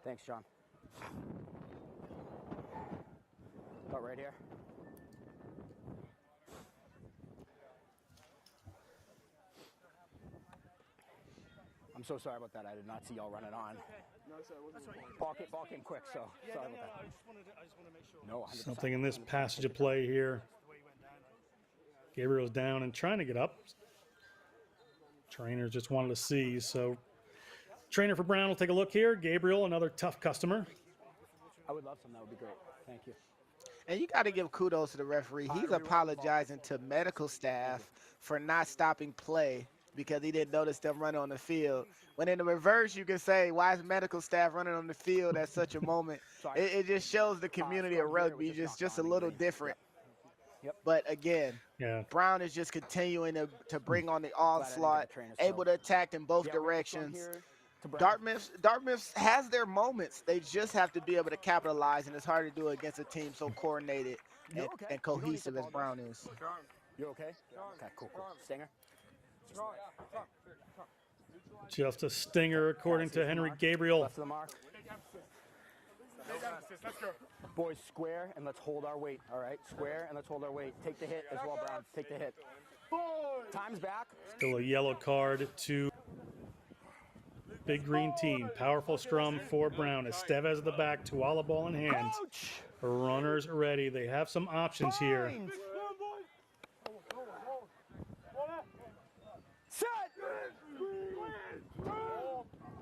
Thanks, John. Got right here. I'm so sorry about that. I did not see y'all running on. Ball came quick, so sorry about that. I just want to make sure. No, 100%. Something in this passage of play here. Gabriel's down and trying to get up. Trainers just wanted to see. So trainer for Brown will take a look here. Gabriel, another tough customer. I would love some. That would be great. Thank you. And you got to give kudos to the referee. He's apologizing to medical staff for not stopping play because he didn't notice them running on the field. When in the reverse, you can say, why is medical staff running on the field at such a moment? It just shows the community of rugby just a little different. But again, Brown is just continuing to bring on the onslaught, able to attack in both directions. Dartmouth has their moments. They just have to be able to capitalize, and it's hard to do it against a team so coordinated and cohesive as Brown is. You okay? Okay, cool. Stinger? Just a stinger, according to Henry Gabriel. Left of the mark. Boys, square, and let's hold our weight, all right? Square, and let's hold our weight. Take the hit as well, Brown. Take the hit. Time's back. Still a yellow card to Big Green team. Powerful scrum for Brown. Estevez at the back, Tuwala ball in hand. Runners ready. They have some options here.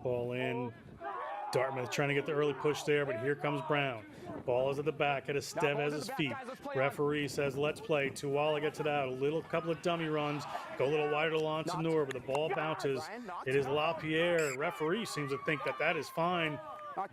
Ball in. Dartmouth trying to get the early push there, but here comes Brown. Ball is at the back at Estevez's feet. Referee says, let's play. Tuwala gets it out. A couple of dummy runs. Go a little wider to Lonsanur, but the ball bounces. It is LaPierre. Referee seems to think that is fine.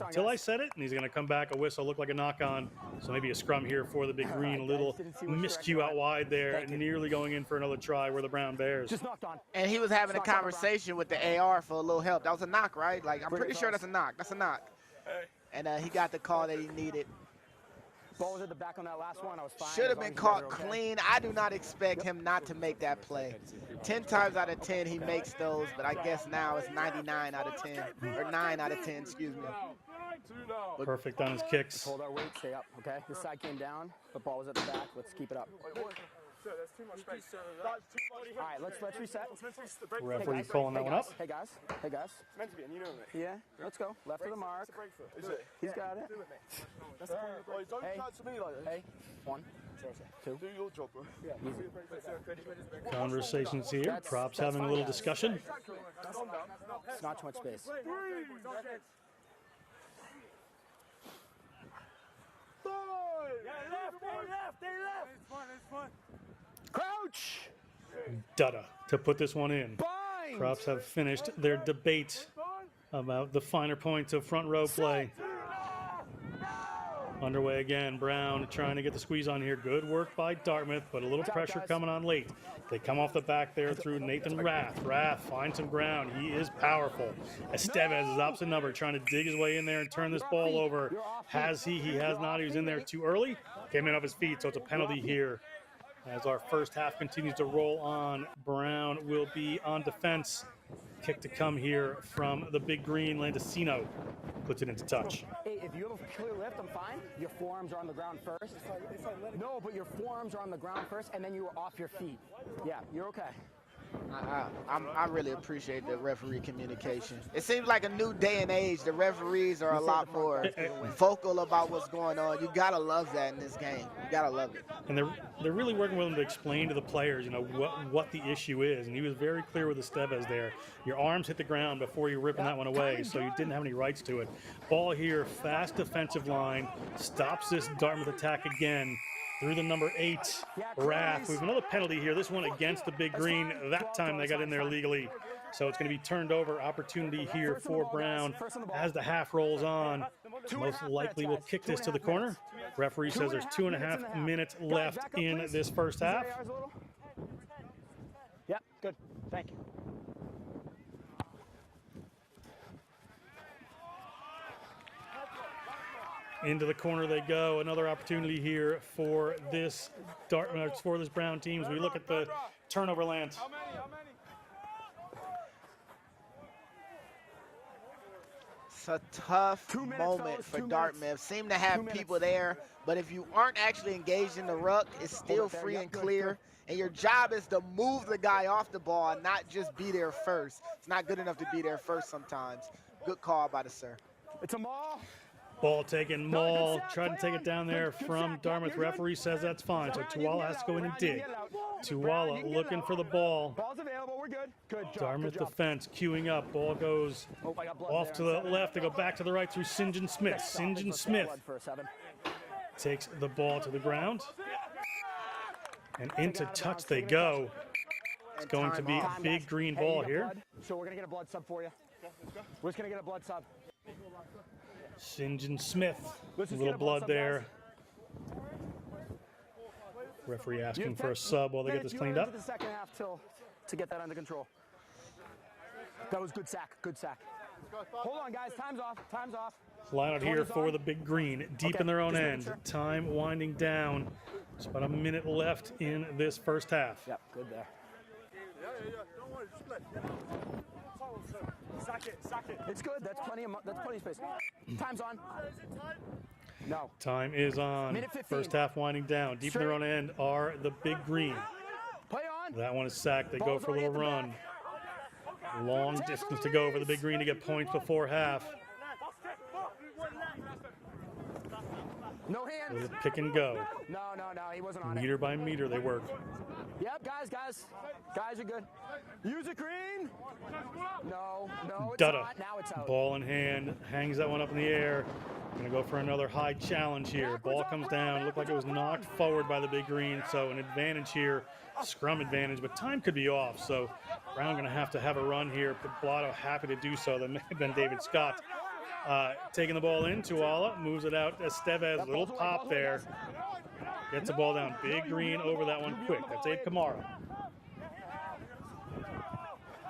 Until I said it, and he's going to come back. A whistle looked like a knock-on. So maybe a scrum here for the Big Green. A little miscue out wide there, and nearly going in for another try where the Brown Bears. Just knocked on. And he was having a conversation with the AR for a little help. That was a knock, right? Like, I'm pretty sure that's a knock. That's a knock. And he got the call that he needed. Ball was at the back on that last one. I was fine. Should have been caught clean. I do not expect him not to make that play. 10 times out of 10 he makes those, but I guess now it's 99 out of 10, or 9 out of 10, excuse me. Perfect on his kicks. Let's hold our weight, stay up, okay? This side came down, but ball was at the back. Let's keep it up. All right, let's reset. Referee calling that one up. Hey guys. It's meant to be, and you know it. Yeah, let's go. Left of the mark. He's got it. Hey, 1, 2. Do your job, bro. Conversations here. Props having a little discussion. It's not too much space. They left. It's fun. Crouch! Dutta. to put this one in. Props have finished their debate about the finer points of front row play. Underway again. Brown trying to get the squeeze on here. Good work by Dartmouth, but a little pressure coming on late. They come off the back there through Nathan Rath. Rath finds some ground. He is powerful. Estevez is opposite number, trying to dig his way in there and turn this ball over. Has he? He has not. He was in there too early. Came in off his feet, so it's a penalty here. As our first half continues to roll on, Brown will be on defense. Kick to come here from the Big Green. Landesino puts it into touch. Hey, if you have a clear lift, I'm fine. Your forearms are on the ground first. No, but your forearms are on the ground first, and then you are off your feet. Yeah, you're okay. I really appreciate the referee communication. It seems like a new day and age. The referees are a lot more vocal about what's going on. You gotta love that in this game. You gotta love it. And they're really working with them to explain to the players, you know, what the issue is. And he was very clear with Estevez there. Your arms hit the ground before you're ripping that one away, so you didn't have any rights to it. Ball here, fast defensive line, stops this Dartmouth attack again. Through the number 8, Rath. We have another penalty here. This one against the Big Green. That time they got in there legally. So it's going to be turned over. Opportunity here for Brown as the half rolls on. Most likely will kick this to the corner. Referee says there's 2.5 minutes left in this first half. Yeah, good. Thank you. Into the corner they go. Another opportunity here for this Brown team. As we look at the turnover, Lance. It's a tough moment for Dartmouth. Seem to have people there, but if you aren't actually engaged in the ruck, it's still free and clear. And your job is to move the guy off the ball and not just be there first. It's not good enough to be there first sometimes. Good call by the sir. It's a maul. Ball taken, Maul tried to take it down there from Dartmouth. Referee says that's fine, so Tuwala has to go in and dig. Tuwala looking for the ball. Ball's available, we're good. Good job. Dartmouth defense queuing up. Ball goes off to the left. They go back to the right through St. John Smith. St. John Smith takes the ball to the ground. And into touch they go. It's going to be a big green ball here. So we're going to get a blood sub for you. We're just going to get a blood sub. St. John Smith, a little blood there. Referee asking for a sub while they get this cleaned up. The second half to get that under control. That was good sack, good sack. Hold on, guys, time's off, time's off. Line out here for the Big Green, deep in their own end. Time winding down. Just about a minute left in this first half. Yep, good there. Don't worry, just play. Sack it. It's good. That's plenty of space. Time's on. No. Time is on. Minute 15. First half winding down. Deep in their own end are the Big Green. Play on. That one is sacked. They go for a little run. Long distance to go for the Big Green to get points before half. No hands. It was a pick and go. No, he wasn't on Meter by meter they work. Yep, guys are good. Use it, Green. No, it's Dutta. not. Now it's out. Ball in hand, hangs that one up in the air. Gonna go for another high challenge here. Ball comes down. Looked like it was knocked forward by the Big Green, so an advantage here, scrum advantage, but time could be off. So Brown gonna have a run here. Blotto happy to do so. That may have been David Scott. Taking the ball in, Tuwala moves it out. Estevez, little pop there. Gets the ball down. Big Green over that one quick. That's Abe Kamara.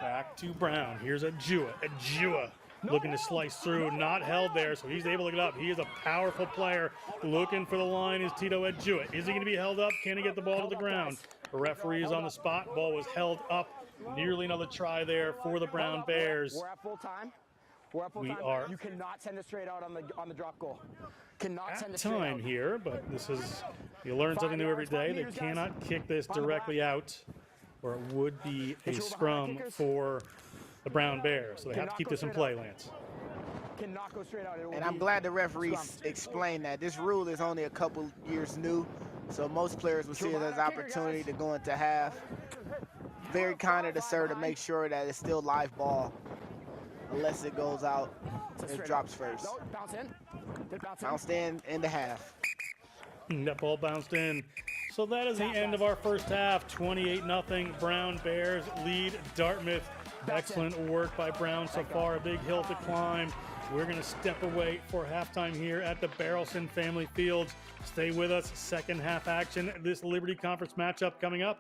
Back to Brown. Here's Ajua looking to slice through. Not held there, so he's able to get up. He is a powerful player. Looking for the line is Tito Ajua. Is he going to be held up? Can he get the ball to the ground? The referee is on the spot. Ball was held up. Nearly another try there for the Brown Bears. We're at full time. You cannot send it straight out on the drop goal. Cannot send it straight out. Time here, but you learn something new every day. They cannot kick this directly out, or it would be a scrum for the Brown Bears. So they have to keep this in play, Lance. Cannot go straight out. And I'm glad the referees explained that. This rule is only a couple years new, so most players will see it as an opportunity to go into half. Very kind of the sir to make sure that it's still live ball. Unless it goes out, it drops first. Bounce in. Bounced in the half. That ball bounced in. So that is the end of our first half. 28-0 Brown Bears lead Dartmouth. Excellent work by Brown so far. A big hill to climb. We're going to step away for halftime here at the Barrelson Family Fields. Stay with us. Second half action. This Liberty Conference matchup coming up.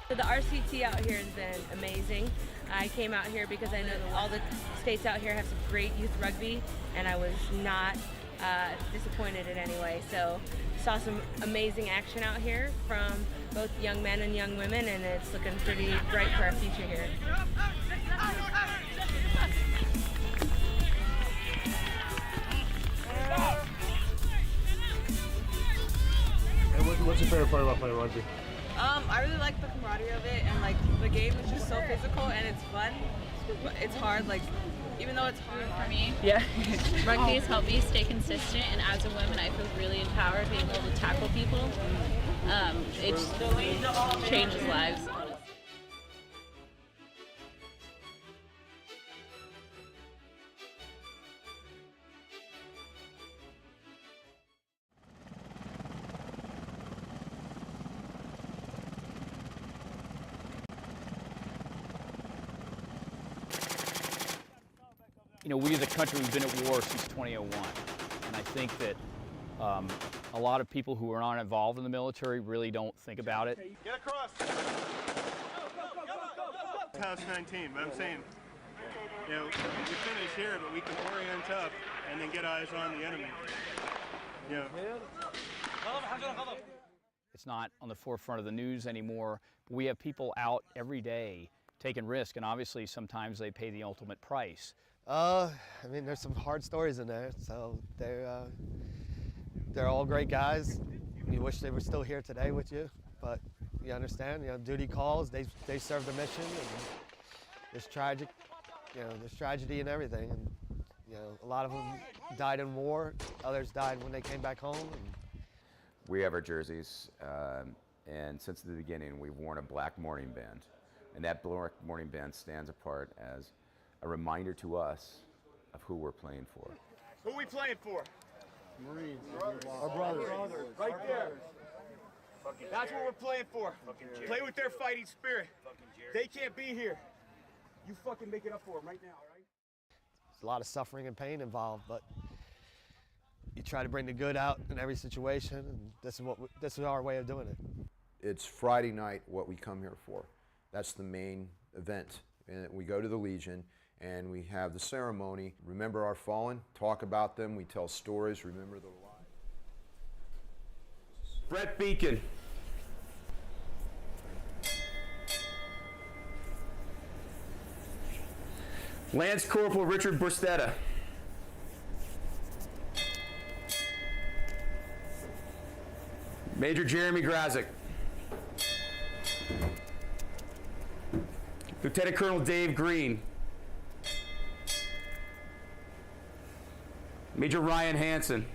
So the RCT out here has been amazing. I came out here because I know that all the states out here have some great youth rugby, and I was not disappointed in any way. So saw some amazing action out here from both young men and young women, and it's looking pretty bright for our future here. And what's your favorite part about playing rugby? I really like the camaraderie of it, and like the game is just so physical and it's fun. It's hard, like even though it's hard for me. Yeah. Rugby has helped me stay consistent, and as a woman, I feel really empowered being able to tackle people. It just changes lives. You know, we as a country, we've been at war since 2001. And I think that a lot of people who are not involved in the military really don't think about it. Get across. House 19, but I'm saying, you know, we finish here, but we can orient up and then get eyes on the enemy. You know. It's not on the forefront of the news anymore. But we have people out every day taking risk, and obviously sometimes they pay the ultimate price. I mean, there's some hard stories in there. So they're all great guys. You wish they were still here today with you, but you understand. You know, duty calls. They served a mission, and there's tragic. You know, there's tragedy and everything. And you know, a lot of them died in war. Others died when they came back home. And we have our jerseys, and since the beginning, we've worn a black mourning band, and that black mourning band stands apart as a reminder to us of who we're playing for. Who are we playing for? Marines. Our brothers. Right there. That's what we're playing for. Play with their fighting spirit. They can't be here. You fucking make it up for them right now, all right? There's a lot of suffering and pain involved, but you try to bring the good out in every situation, and this is our way of doing it. It's Friday night, what we come here for. That's the main event. And we go to the Legion, and we have the ceremony. Remember our fallen, talk about them, we tell stories, remember their lives. Brett Beacon. Lance Corporal Richard Burstetta. Major Jeremy Grazik. Lieutenant Colonel Dave Green. Major Ryan Hansen.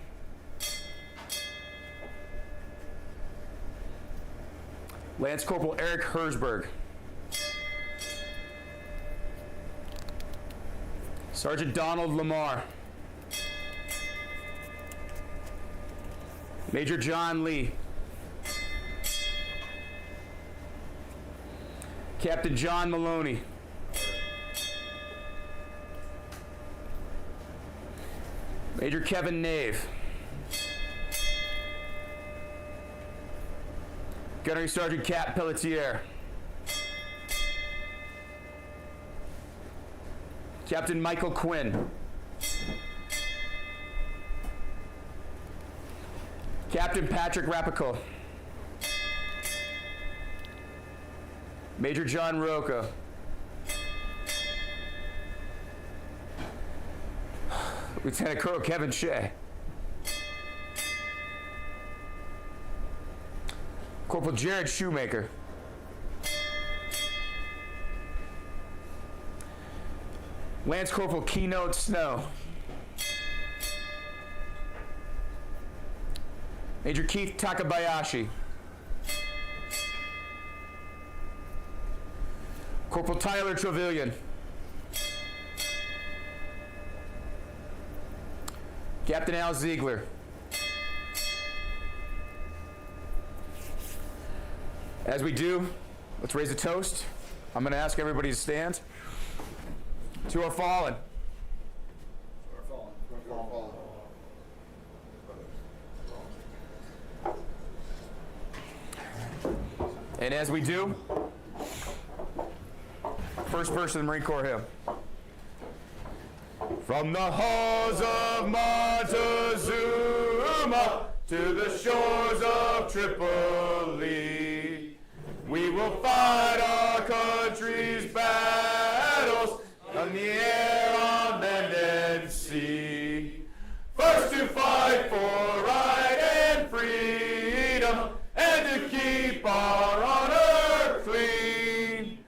Lance Corporal Eric Herzberg. Sergeant Donald Lamar. Major John Lee. Captain John Maloney. Major Kevin Nave. Gunnery Sergeant Cat Pelletier. Captain Michael Quinn. Captain Patrick Rapico. Major John Roca. Lieutenant Colonel Kevin Shea. Corporal Jared Shoemaker. Lance Corporal Keynote Snow. Major Keith Takabayashi. Corporal Tyler Trevelyan. Captain Al Ziegler. As we do, let's raise a toast. I'm going to ask everybody to stand. To our fallen. And as we do, first verse of the Marine Corps hymn. From the halls of Montezuma to the shores of Tripoli, we will fight our country's battles on the air, on land, and sea. First to fight for right and freedom, and to keep our honor clean.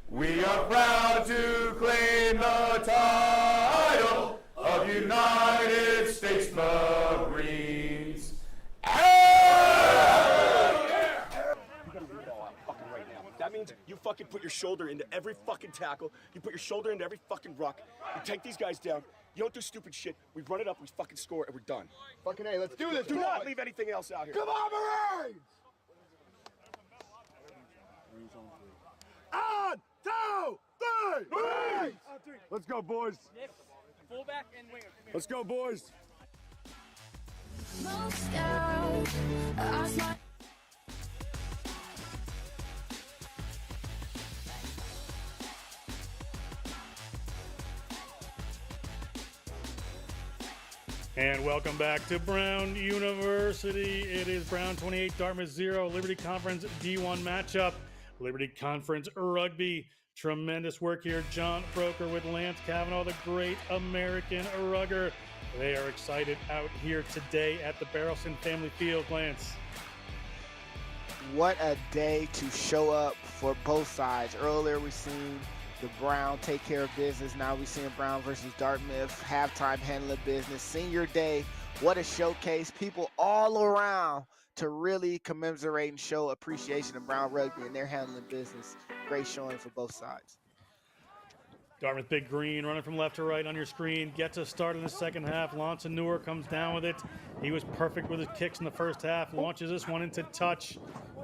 We are proud to claim the title of United States Marines. That means you fucking put your shoulder into every fucking tackle. You put your shoulder into every fucking ruck. You take these guys down. You don't do stupid shit. We run it up, we fucking score, and we're done. Fucking A, let's do this. Do not leave anything else out here. Come on, Marines! On, 2, 3, Marines! Let's go, boys. Fullback and winger. Let's go, boys. And welcome back to Brown University. It is Brown 28, Dartmouth 0, Liberty Conference D1 matchup. Liberty Conference Rugby. Tremendous work here. John Broker with Lance Cavanaugh, the great American rugger. They are excited out here today at the Barrelson Family Field. Lance. What a day to show up for both sides. Earlier we seen the Brown take care of business. Now we seeing Brown versus Dartmouth halftime handling business. Senior day, what a showcase. People all around to really commiserate and show appreciation of Brown Rugby and their handling business. Great showing for both sides. Dartmouth Big Green running from left to right on your screen. Gets us started in the second half. Lonson Newer comes down with it. He was perfect with his kicks in the first half. Launches this one into touch.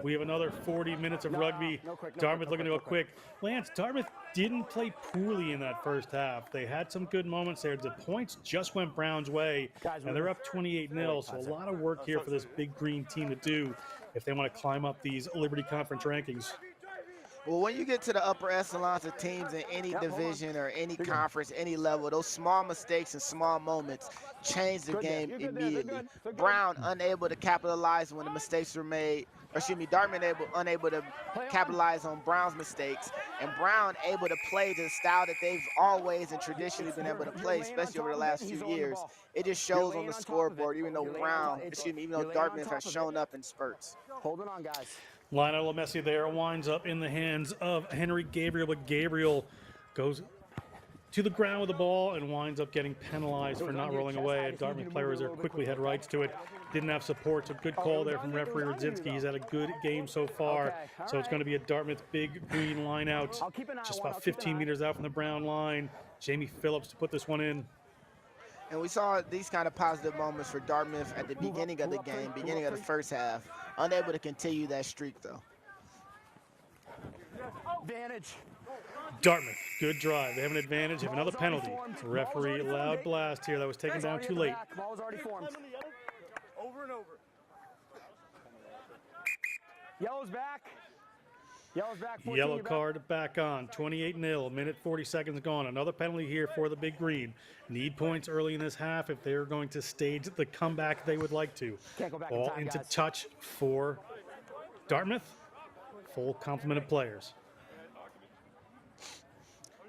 We have another 40 minutes of rugby. Dartmouth looking to go quick. Lance, Dartmouth didn't play poorly in that first half. They had some good moments there. The points just went Brown's way, and they're up 28-0. So a lot of work here for this Big Green team to do if they want to climb up these Liberty Conference rankings. Well, when you get to the upper echelons of teams in any division or any conference, any level, those small mistakes and small moments change the game immediately. Brown unable to capitalize when the mistakes were made. Or excuse me, Dartmouth unable to capitalize on Brown's mistakes, and Brown able to play the style that they've always and traditionally been able to play, especially over the last few years. It just shows on the scoreboard, even though Dartmouth has shown up in spurts. Holding on, guys. Lionel Lemessi there winds up in the hands of Henry Gabriel, but Gabriel goes to the ground with the ball and winds up getting penalized for not rolling away. Dartmouth players there quickly had rights to it. Didn't have support, so good call there from referee Rudzinski. He's had a good game so far. So it's going to be a Dartmouth Big Green line out, just about 15 meters out from the Brown line. Jamie Phillips to put this one in. And we saw these kind of positive moments for Dartmouth at the beginning of the game, beginning of the first half. Unable to continue that streak, though. Advantage. Dartmouth, good drive. They have an advantage, have another penalty. Referee, loud blast here. That was taken down too late. Ball was already formed. Over and over. Yellow's back. Yellow's back. 14, Yellow card back on. 28-0. Minute 40 seconds gone. Another penalty here for the Big Green. Need points early in this half if they're going to stage the comeback they would like to. Can't go back in Ball time, into guys. touch for Dartmouth. Full complement of players.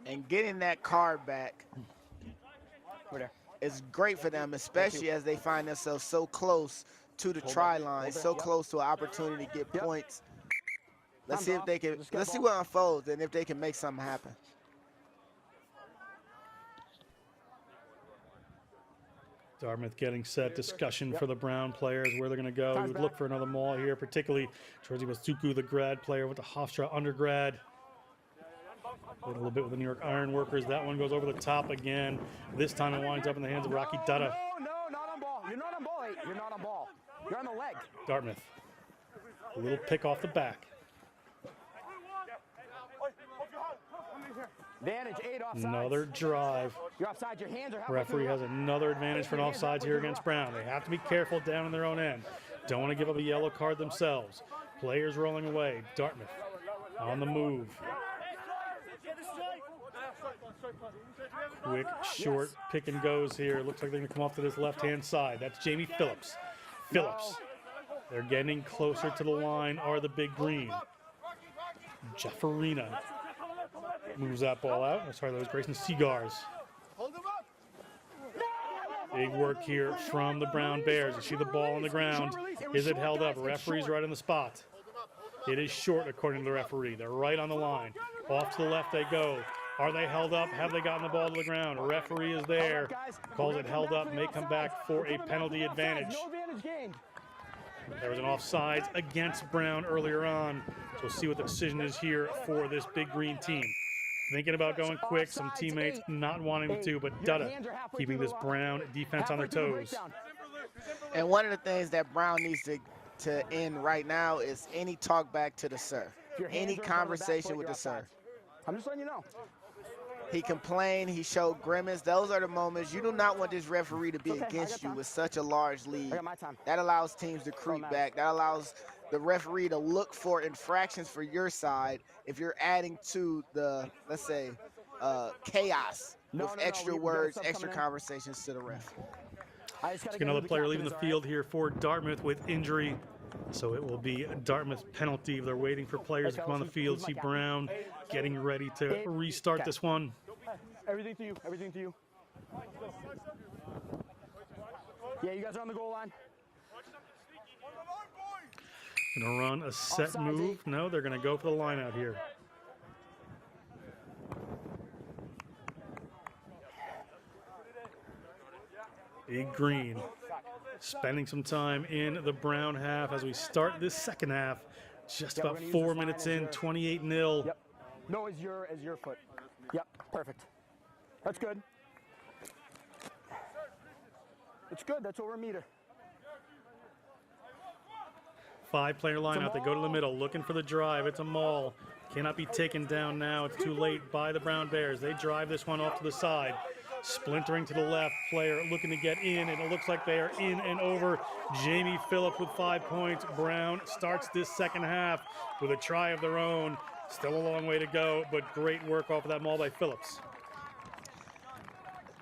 And getting that card back is great for them, especially as they find themselves so close to the try line, so close to an opportunity to get points. Let's see if they can. Let's see what unfolds and if they can make something happen. Dartmouth getting set. Discussion for the Brown players, where they're going to go. You would look for another maul here, particularly Georgie Wasuku, the grad player with the Hofstra undergrad. A little bit with the New York Ironworkers. That one goes over the top again. This time it winds up in the hands of Rocky Dutta. No, not on ball. You're not on ball, 8. You're not on ball. You're on the leg. Dartmouth. A little pick off the back. Advantage 8 offsides. Another drive. You're offside. Your hands are Referee has another advantage for an offsides here against Brown. They have to be careful down in their own end. Don't want to give up a yellow card themselves. Players rolling away. Dartmouth on the move. Quick, short pick and goes here. Looks like they're going to come off to this left-hand side. That's Jamie Phillips. Phillips. They're getting closer to the line are the Big Green. Jefferina moves that ball out. Oh, sorry, that was Grayson Seagars. Big work here from the Brown Bears. You see the ball on the ground. Is it held up? Referee's right on the spot. It is short, according to the referee. They're right on the line. Off to the left they go. Are they held up? Have they gotten the ball to the ground? A referee is there. Calls it held up. May come back for a penalty advantage. There was an offsides against Brown earlier on. So we'll see what the decision is here for this Big Green team. Thinking about going quick, some teammates not wanting to, but Dutta keeping this Brown defense on their toes. And one of the things that Brown needs to end right now is any talk back to the sir, any conversation with the sir. I'm just letting you know. He complained, he showed grimace. Those are the moments you do not want this referee to be against you with such a large lead. That allows teams to creep back. That allows the referee to look for infractions for your side if you're adding to the, let's say, chaos with extra words, extra conversations to the ref. Another player leaving the field here for Dartmouth with injury. So it will be a Dartmouth penalty. They're waiting for players to come on the field. See Brown getting ready to restart this one. Everything to you. Everything to you. Yeah, you guys are on the goal line. Gonna run a set move. No, they're gonna go for the line out here. Big Green spending some time in the Brown half as we start this second half. Just about 4 minutes in, 28-0. Yep. No, as your foot. Yep, perfect. That's good. It's good. That's over a meter. 5-player line out. They go to the middle, looking for the drive. It's a maul. Cannot be taken down now. It's too late by the Brown Bears. They drive this one off to the side. Splintering to the left, player looking to get in, and it looks like they are in and over. Jamie Phillips with 5 points. Brown starts this second half with a try of their own. Still a long way to go, but great work off of that maul by Phillips.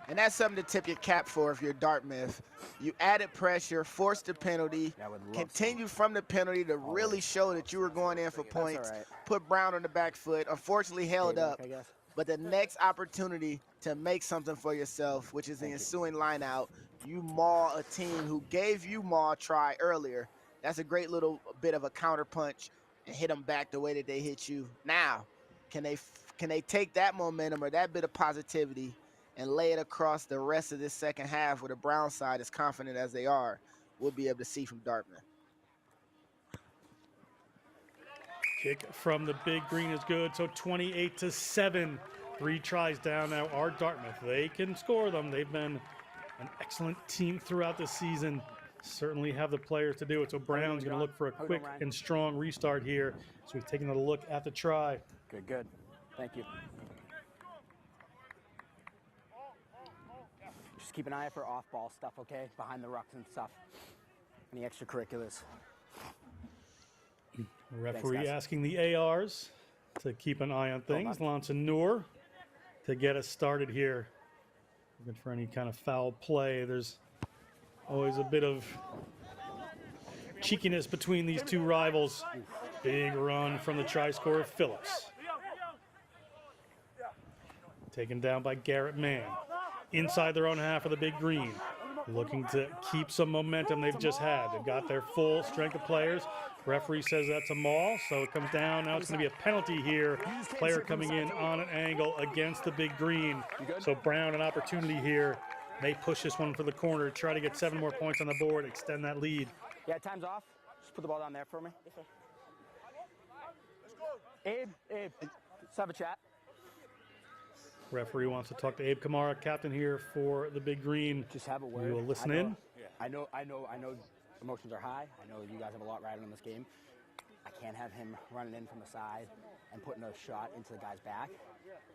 And that's something to tip your cap for if you're Dartmouth. You added pressure, forced the penalty, continue from the penalty to really show that you were going in for points, put Brown on the back foot, unfortunately held up. But the next opportunity to make something for yourself, which is the ensuing line out, you maul a team who gave you maul try earlier. That's a great little bit of a counter punch and hit them back the way that they hit you. Now, can they take that momentum or that bit of positivity and lay it across the rest of this second half where the Brown side is confident as they are? We'll be able to see from Dartmouth. Kick from the Big Green is good, so 28-7. 3 tries down now are Dartmouth. They can score them. They've been an excellent team throughout the season. Certainly have the players to do it. So Brown's going to look for a quick and strong restart here. So we've taken a look at the try. Good, good. Thank you. Just keep an eye out for off-ball stuff, okay? Behind the rucks and stuff. Any extracurriculars. Referee Thanks, asking the ARs to keep an eye on things. Lansanur to get us started here. Looking for any kind of foul play. There's always a bit of cheekiness between these two rivals. Big run from the try-scorer Phillips. Taken down by Garrett Mann. Inside their own half of the Big Green. Looking to keep some momentum they've just had. They've got their full strength of players. Referee says that's a maul, so it comes down. Now it's going to be a penalty here. Player coming in on an angle against the Big Green. So Brown, an opportunity here. May push this one for the corner, try to get 7 more points on the board, extend that lead. Yeah, time's off. Just put the ball down there for me. Abe, let's have a chat. Referee wants to talk to Abe Kamara, captain here for the Big Green. Just have a word. We will listen in. I know emotions are high. I know you guys have a lot riding on this game. I can't have him running in from the side and putting a shot into the guy's back.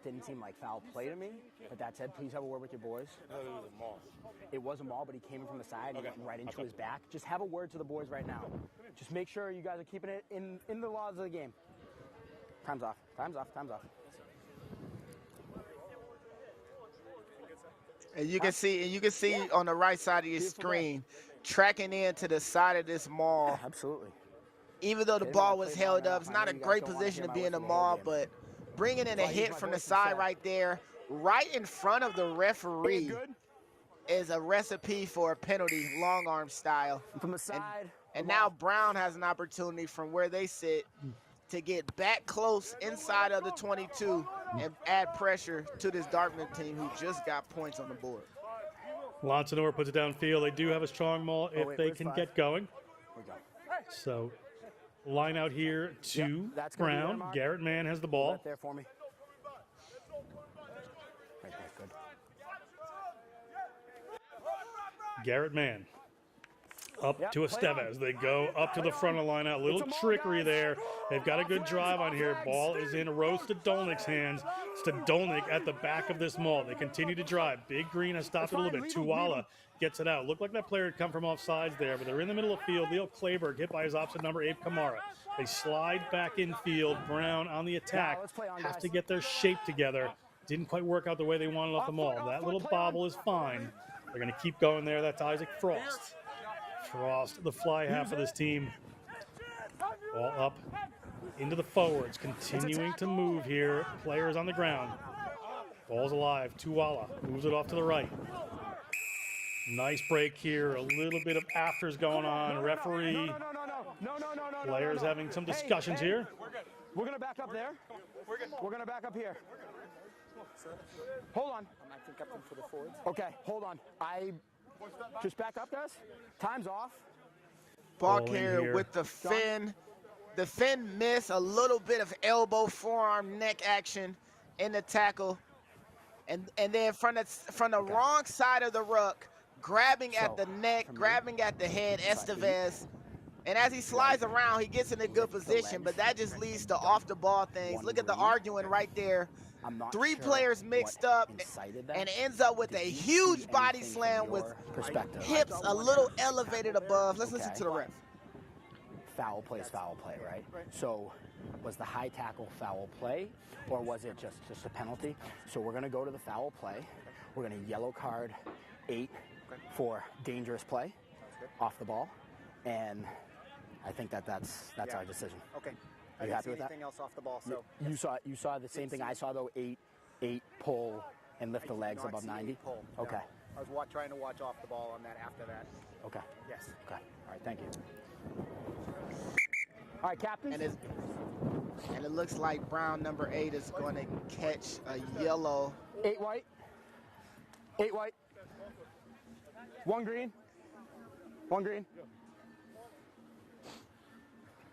Didn't seem like foul play to me. But that said, please have a word with your boys. No, it was a maul. It was a maul, but he came in from the side and went right into his back. Just have a word to the boys right now. Just make sure you guys are keeping it in the laws of the game. Time's off. Time's off. Time's off. And you can see on the right side of your screen, tracking in to the side of this maul. Yeah, absolutely. Even though the ball was held up, it's not a great position to be in the maul, but bringing in a hit from the side right there, right in front of the referee, is a recipe for a penalty, long arm style. From the side. And now Brown has an opportunity from where they sit to get back close inside of the 22 and add pressure to this Dartmouth team who just got points on the board. Lansanor puts it downfield. They do have a strong maul if they can get going. So line out here to Brown. Garrett Mann has the ball. Right there for me. Right there, good. Garrett Mann up to Estevez. They go up to the front of the line out. Little trickery there. They've got a good drive on here. Ball is in Rose Stodolnik's hands. Stodolnik at the back of this maul. They continue to drive. Big Green has stopped it a little bit. Tuwala gets it out. Looked like that player had come from offsides there, but they're in the middle of the field. Leo Kleberg hit by his opposite number, Abe Kamara. They slide back in field. Brown on the attack. Has to get their shape together. Didn't quite work out the way they wanted off the maul. That little bobble is fine. They're going to keep going there. That's Isaac Frost. Frost, the fly half of this team. Ball up into the forwards, continuing to move here. Players on the ground. Ball's alive. Tuwala moves it off to the right. Nice break here. A little bit of afters going on. Referee. Players having some discussions here. We're going to back up there. We're going to back up here. Hold on. I think up for the forwards. Okay, hold on. Just back up, guys. Time's off. Ball carrier with the fin. The fin miss, a little bit of elbow, forearm, neck action in the tackle. And then from the wrong side of the ruck, grabbing at the neck, grabbing at the head, Estevez. And as he slides around, he gets in a good position, but that just leads to off-the-ball things. Look at the arguing right there. 3 players mixed up and ends up with a huge body slam with hips a little elevated above. Let's listen to the ref. Foul play is foul play, right? So was the high tackle foul play, or was it just a penalty? So we're going to go to the foul play. We're going to yellow card 8 for dangerous play off the ball, and I think that's our decision. Okay. Are you happy with that? Anything else off the ball? So you saw the same thing I saw though. 8 pull and lift the legs above 90. Pull, okay. No. I was trying to watch off the ball on that after that. Okay. Yes. Okay. All right. Thank you. All right, captain. And it looks like Brown number 8 is going to catch a yellow. 8 white. 8 white. 1 green. 1 green.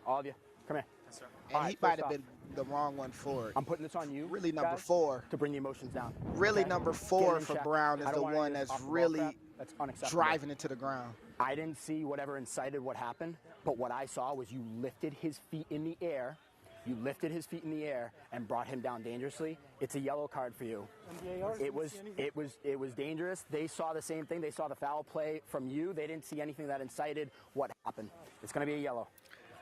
All of you, come here. Yes, sir. And he might have been the wrong one for it. I'm putting this on you. Really number guys, 4. To bring the emotions down. Really okay? number 4 for Brown is the one that's really driving it to the ground. I didn't see whatever incited what happened, but what I saw was you lifted his feet in the air, You lifted his feet in the air and brought him down dangerously. It's a yellow card for you. It was dangerous. They saw the same thing. They saw the foul play from you. They didn't see anything that incited what happened. It's going to be a yellow.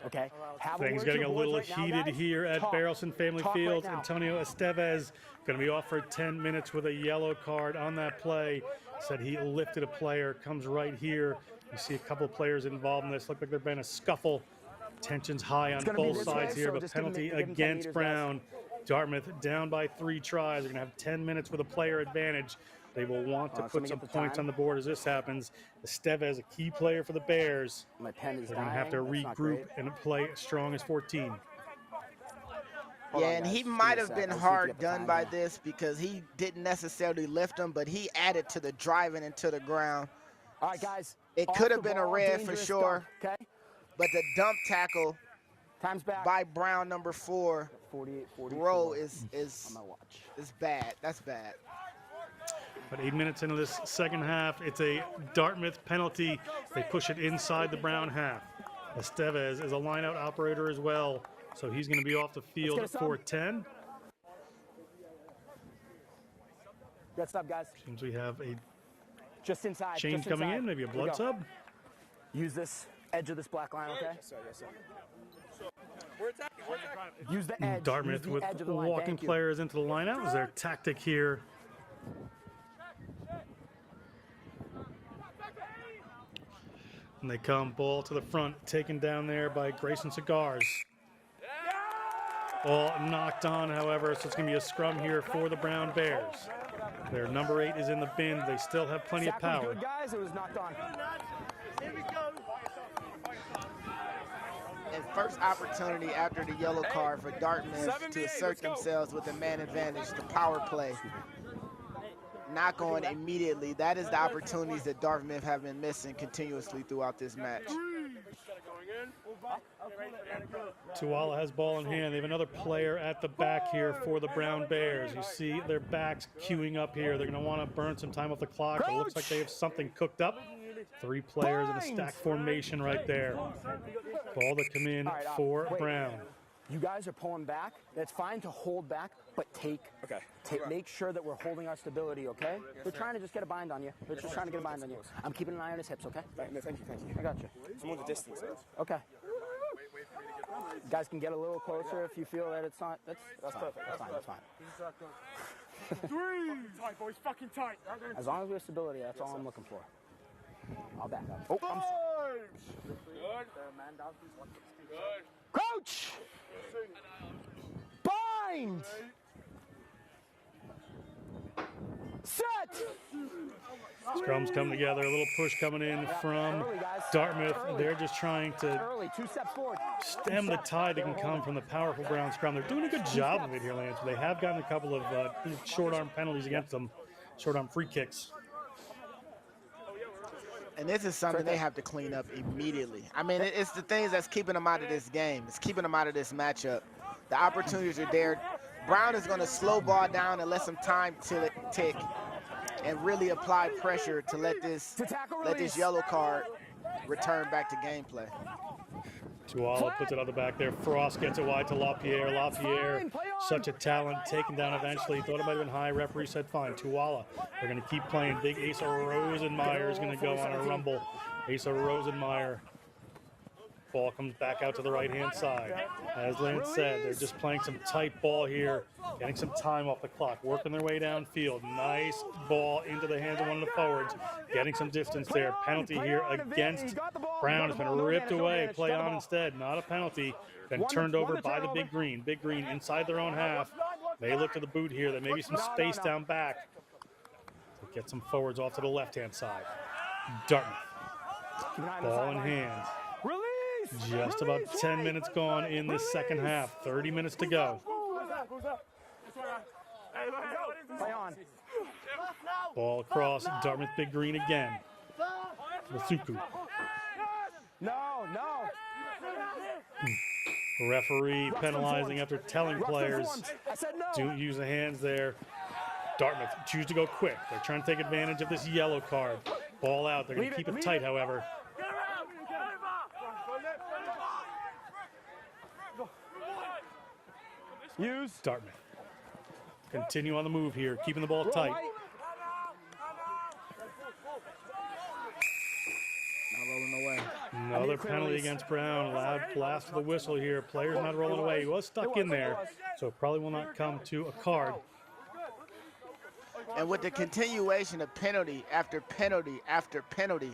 Okay. Things getting a little heated here at Barrelson Family Field. Antonio Estevez going to be off for 10 minutes with a yellow card on that play. Said he lifted a player. Comes right here. You see a couple of players involved in this. Look like there's been a scuffle. Tension's high on both sides here, but penalty against Brown. Dartmouth down by 3 tries. They're going to have 10 minutes with a player advantage. They will want to put some points on the board as this happens. Estevez, a key player for the Bears. My pen is They're going to have to regroup and play as strong as 14. Yeah, and he might have been hard done by this because he didn't necessarily lift him, but he added to the driving into the ground. All right, guys. It could have been a red for sure. Okay. But the dump tackle by Brown, number 4, 48, Rowe is bad. That's bad. But 8 minutes into this second half, it's a Dartmouth penalty. They push it inside the Brown half. Estevez is a lineout operator as well, so he's going to be off the field for 10. Good stuff, guys. Seems we have a just inside change coming in, maybe a blood sub. Use this edge of this black line, okay? Yes, sir. Yes, sir. Use the edge. Dartmouth with walking players into the lineout was their tactic here. And they come ball to the front, taken down there by Grayson Cigars. Ball knocked on, however, so it's going to be a scrum here for the Brown Bears. Their number 8 is in the bin. They still have plenty of power. Good, guys. It was knocked on. And first opportunity after the yellow card for Dartmouth to assert themselves with a man advantage, the power play. Not going immediately. That is the opportunities that Dartmouth have been missing continuously throughout this match. Tuala has ball in hand. They have another player at the back here for the Brown Bears. You see their backs queuing up here. They're going to want to burn some time off the clock. It looks like they have something cooked up. 3 players in a stack formation right there. Ball to come in for Brown. You guys are pulling back. It's fine to hold back, but make sure that we're holding our stability, okay? They're trying to just get a bind on you. They're just trying to get a bind on you. I'm keeping an eye on his hips, okay? Thank you. I got you. Someone's a distance. Okay. You guys can get a little closer if you feel that it's not. That's perfect. That's fine. 3. Tight, boys. Fucking tight. As long as we have stability, that's all I'm looking for. I'll back up. Oh, Good. Crouch! Bind! Set! Scrums come together, a little push coming in from Dartmouth. They're just trying to stem the tide that can come from the powerful Brown scrum. They're doing a good job of it here, Lance. They have gotten a couple of short arm penalties against them, short arm free kicks. And this is something they have to clean up immediately. I mean, it's the things that's keeping them out of this game. It's keeping them out of this matchup. The opportunities are there. Brown is going to slow ball down and let some time tick and really apply pressure to let this yellow card return back to gameplay. Tuala puts it on the back there. Frost gets it wide to LaPierre. LaPierre, such a talent, taken down eventually. Thought it might have been high. Referee said fine. Tuala, they're going to keep playing. Big Asa Rosenmeyer is going to go on a rumble. Asa Rosenmeyer. Ball comes back out to the right-hand side. As Lance said, they're just playing some tight ball here, getting some time off the clock, working their way downfield. Nice ball into the hands of one of the forwards, getting some distance there. Penalty here against Brown. Has been ripped away. Play on instead. Not a penalty. Been turned over by the Big Green. Big Green inside their own half. They look to the boot here. There may be some space down back to get some forwards off to the left-hand side. Dartmouth. Ball in hand. Just about 10 minutes gone in this second half. 30 minutes to go. Ball across. Dartmouth Big Green again. Masuku. No. Referee penalizing after telling players don't use the hands there. Dartmouth choose to go quick. They're trying to take advantage of this yellow card. Ball out. They're going to keep it tight, however. Dartmouth. Continue on the move here, keeping the ball tight. Not rolling away. Another penalty against Brown. Loud blast of the whistle here. Player's not rolling away. He was stuck in there, so it probably will not come to a card. And with the continuation of penalty after penalty after penalty,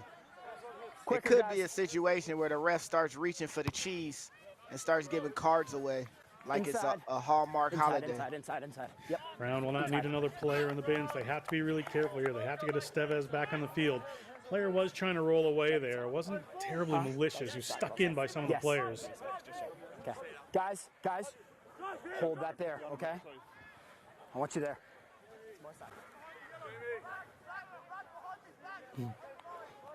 it could be a situation where the ref starts reaching for the cheese and starts giving cards away like it's a Hallmark holiday. Inside. Yep. Brown will not need another player in the bins. They have to be really careful here. They have to get Estevez back on the field. Player was trying to roll away there. It wasn't terribly malicious. He was stuck in by some of the players. Okay. Guys, hold that there, okay? I want you there.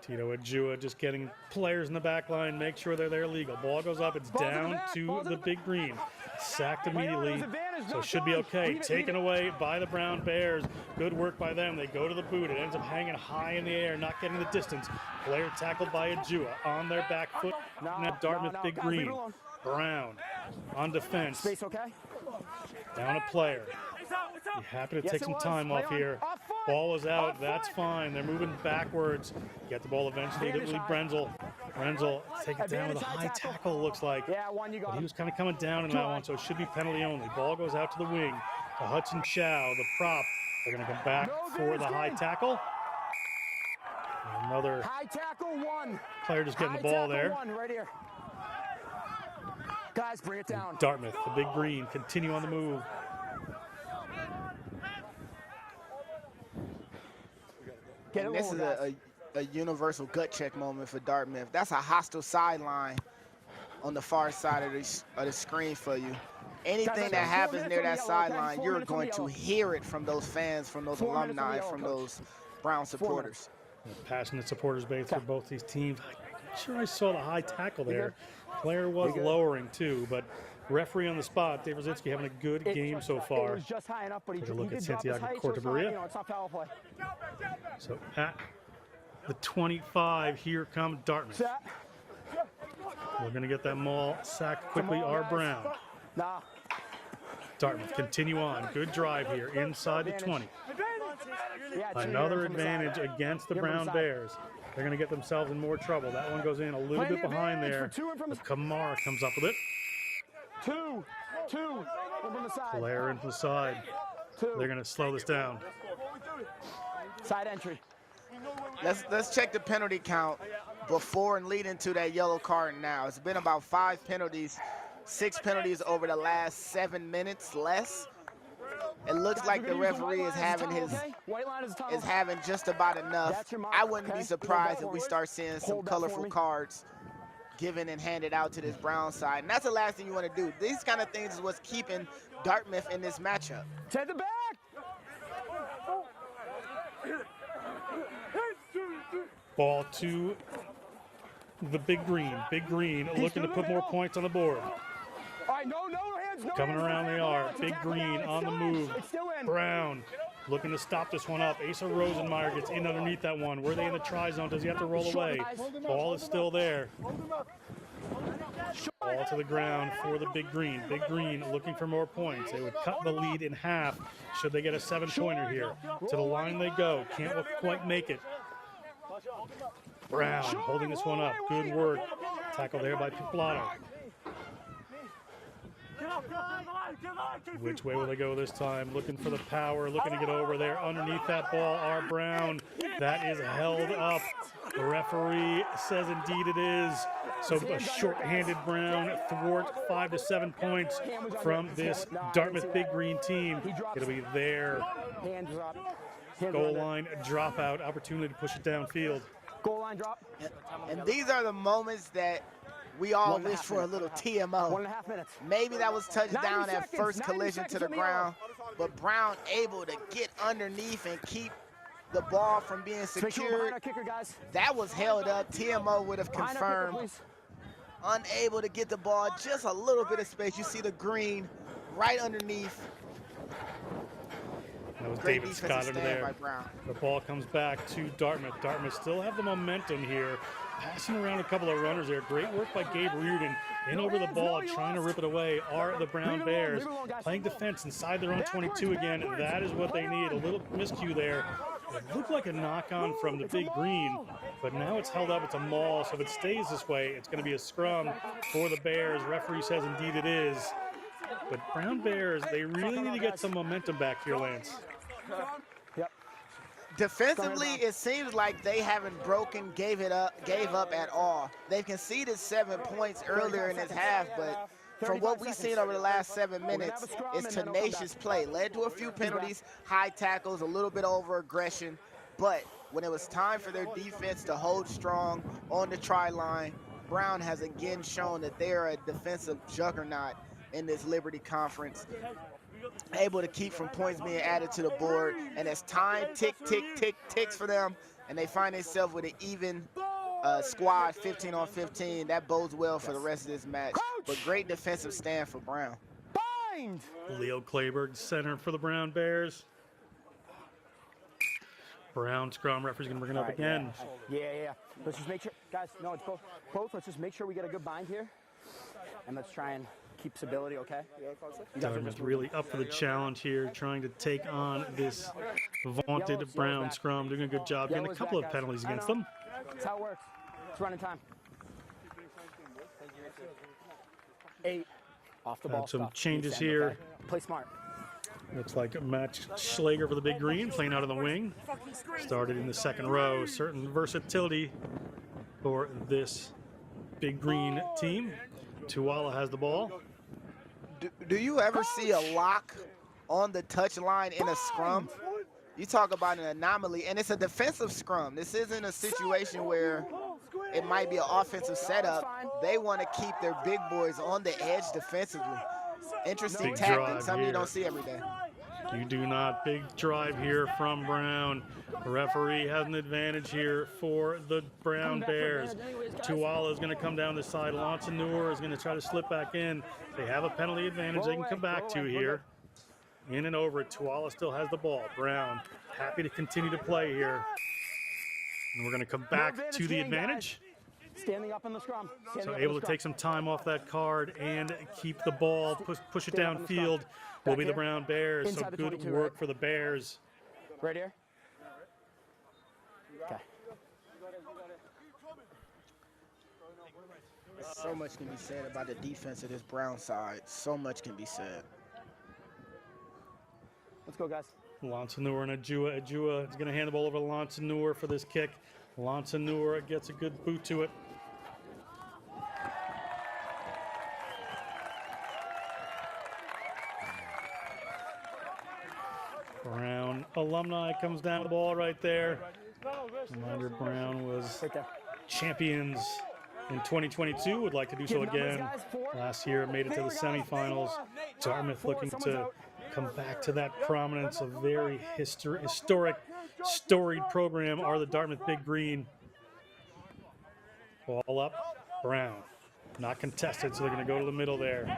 Tito Ajua just getting players in the back line, make sure they're there legal. Ball goes up, it's down to the Big Green. Sacked immediately, so should be okay. Taken away by the Brown Bears. Good work by them. They go to the boot. It ends up hanging high in the air, not getting the distance. Player tackled by Ajua on their back foot. Now Dartmouth Big Green. Brown on defense. Space okay? Down a player. Be happy to take some time off here. Ball is out. That's fine. They're moving backwards. Get the ball eventually to Lee Brenzel. Brenzel take it down with a high tackle, looks like. But he was kind of coming down in that one, so it should be penalty only. Ball goes out to the wing. To Hudson Chow, the prop. They're going to come back for the high tackle. And another high tackle one. Player just getting the ball there. Right here. Guys, bring it down. Dartmouth, the Big Green, continue on the move. And this is a universal gut check moment for Dartmouth. That's a hostile sideline on the far side of the screen for you. Anything that happens near that sideline, you're going to hear it from those fans, from those alumni, from those Brown supporters. Passionate supporters base for both these teams. I'm sure I saw the high tackle there. Player was lowering too, but referee on the spot, Dave Rosinski having a good game so far. It was just high enough, but he Take a look at did drop his Santiago height, so it's Cortabaria. not, you know, it's not foul play. So at the 25, here comes Dartmouth. We're going to get that maul sacked quickly. R. Brown. Dartmouth continue on. Good drive here inside the 20. Another advantage against the Brown Bears. They're going to get themselves in more trouble. That one goes in a little bit behind there. But Kamara comes up with it. Two from the side. Player into the side. They're going to slow this down. Side entry. Let's check the penalty count before and leading to that yellow card now. It's been about 5 penalties, 6 penalties over the last 7 minutes less. It looks like the referee is having just about enough. I wouldn't be surprised if we start seeing some colorful cards given and handed out to this Brown side. And that's the last thing you want to do. These kind of things is what's keeping Dartmouth in this matchup. Take the back. Ball to the Big Green. Big Green looking to put more points on the board. All right, no hands, no Coming hands. around they are. Big Green on the move. Brown looking to stop this one up. Asa Rosenmeyer gets in underneath that one. Were they in the try zone? Does he have to roll away? Ball is still there. Ball to the ground for the Big Green. Big Green looking for more points. They would cut the lead in half should they get a 7-pointer here. To the line they go. Can't quite make it. Brown holding this one up. Good work. Tackle there by Piplato. Which way will they go this time? Looking for the power, looking to get over there. Underneath that ball, R. Brown. That is held up. The referee says indeed it is. So a short-handed Brown thwart 5 to 7 points from this Dartmouth Big Green team. It'll be their goal line dropout opportunity to push it downfield. Goal line drop. And these are the moments that we all wish for a little TMO. 1.5 minutes. Maybe that was touchdown at first collision to the ground, but Brown able to get underneath and keep the ball from being secured. That was held up. TMO would have confirmed. Unable to get the ball, just a little bit of space. You see the green right underneath. That was Great David defensive Scott under stand there. by Brown. The ball comes back to Dartmouth. Dartmouth still have the momentum here. Passing around a couple of runners there. Great work by Gabe Reardon. In over the ball, trying to rip it away are the Brown Bears. Playing defense inside their own 22 again. That is what they need. A little miscue there. It looked like a knock-on from the Big Green, but now it's held up. It's a maul, so if it stays this way, it's going to be a scrum for the Bears. Referee says indeed it is. But Brown Bears, they really need to get some momentum back here, Lance. Defensively, it seems like they haven't gave up at all. They've conceded 7 points earlier in this half, but from what we've seen over the last 7 minutes, it's tenacious play. Led to a few penalties, high tackles, a little bit over aggression, but when it was time for their defense to hold strong on the try line, Brown has again shown that they are a defensive juggernaut in this Liberty Conference, able to keep from points being added to the board. And as time ticks for them, and they find themselves with an even squad, 15 on 15, that bodes well for the rest of this match. But great defensive stand for Brown. Leo Clayberg, center for the Brown Bears. Brown scrum, referee's gonna bring it up again. Yeah. Let's just make sure, guys, no, it's both. Let's just make sure we get a good bind here. And let's try and keep stability, okay? Dartmouth really up for the challenge here, trying to take on this vaunted Brown scrum, doing a good job, getting a couple of penalties against them. That's how it works. It's running time. 8 off the ball. Had some stuff. changes here. Okay? Play smart. Looks like Matt Schlager for the Big Green, playing out of the wing. Started in the second row. Certain versatility for this Big Green team. Tuala has the ball. Do you ever see a lock on the touch line in a scrum? You talk about an anomaly, and it's a defensive scrum. This isn't a situation where it might be an offensive setup. They want to keep their big boys on the edge defensively. Interesting Big tactic, drive something you here. don't see every day. You do not. Big drive here from Brown. The referee has an advantage here for the Brown Bears. Tuala is going to come down the side. Lonsanur is going to try to slip back in. They have a penalty advantage they can come back to here. In and over it. Tuala still has the ball. Brown happy to continue to play here. And we're going to come back to the advantage. Standing up in the scrum. So able to take some time off that card and keep the ball, push it downfield will be the Brown Bears. So good work for the Bears. Right here. Okay. So much can be said about the defense of this Brown side. So much can be said. Let's go, guys. Lonsanur and Ajua. Ajua is going to hand the ball over to Lonsanur for this kick. Lonsanur gets a good boot to it. Brown alumni comes down the ball right there. Reminder, Brown was champions in 2022. Would like to do so again. Last year made it to the semifinals. Dartmouth looking to come back to that prominence. A very historic, storied program are the Dartmouth Big Green. Ball up, Brown. Not contested, so they're going to go to the middle there.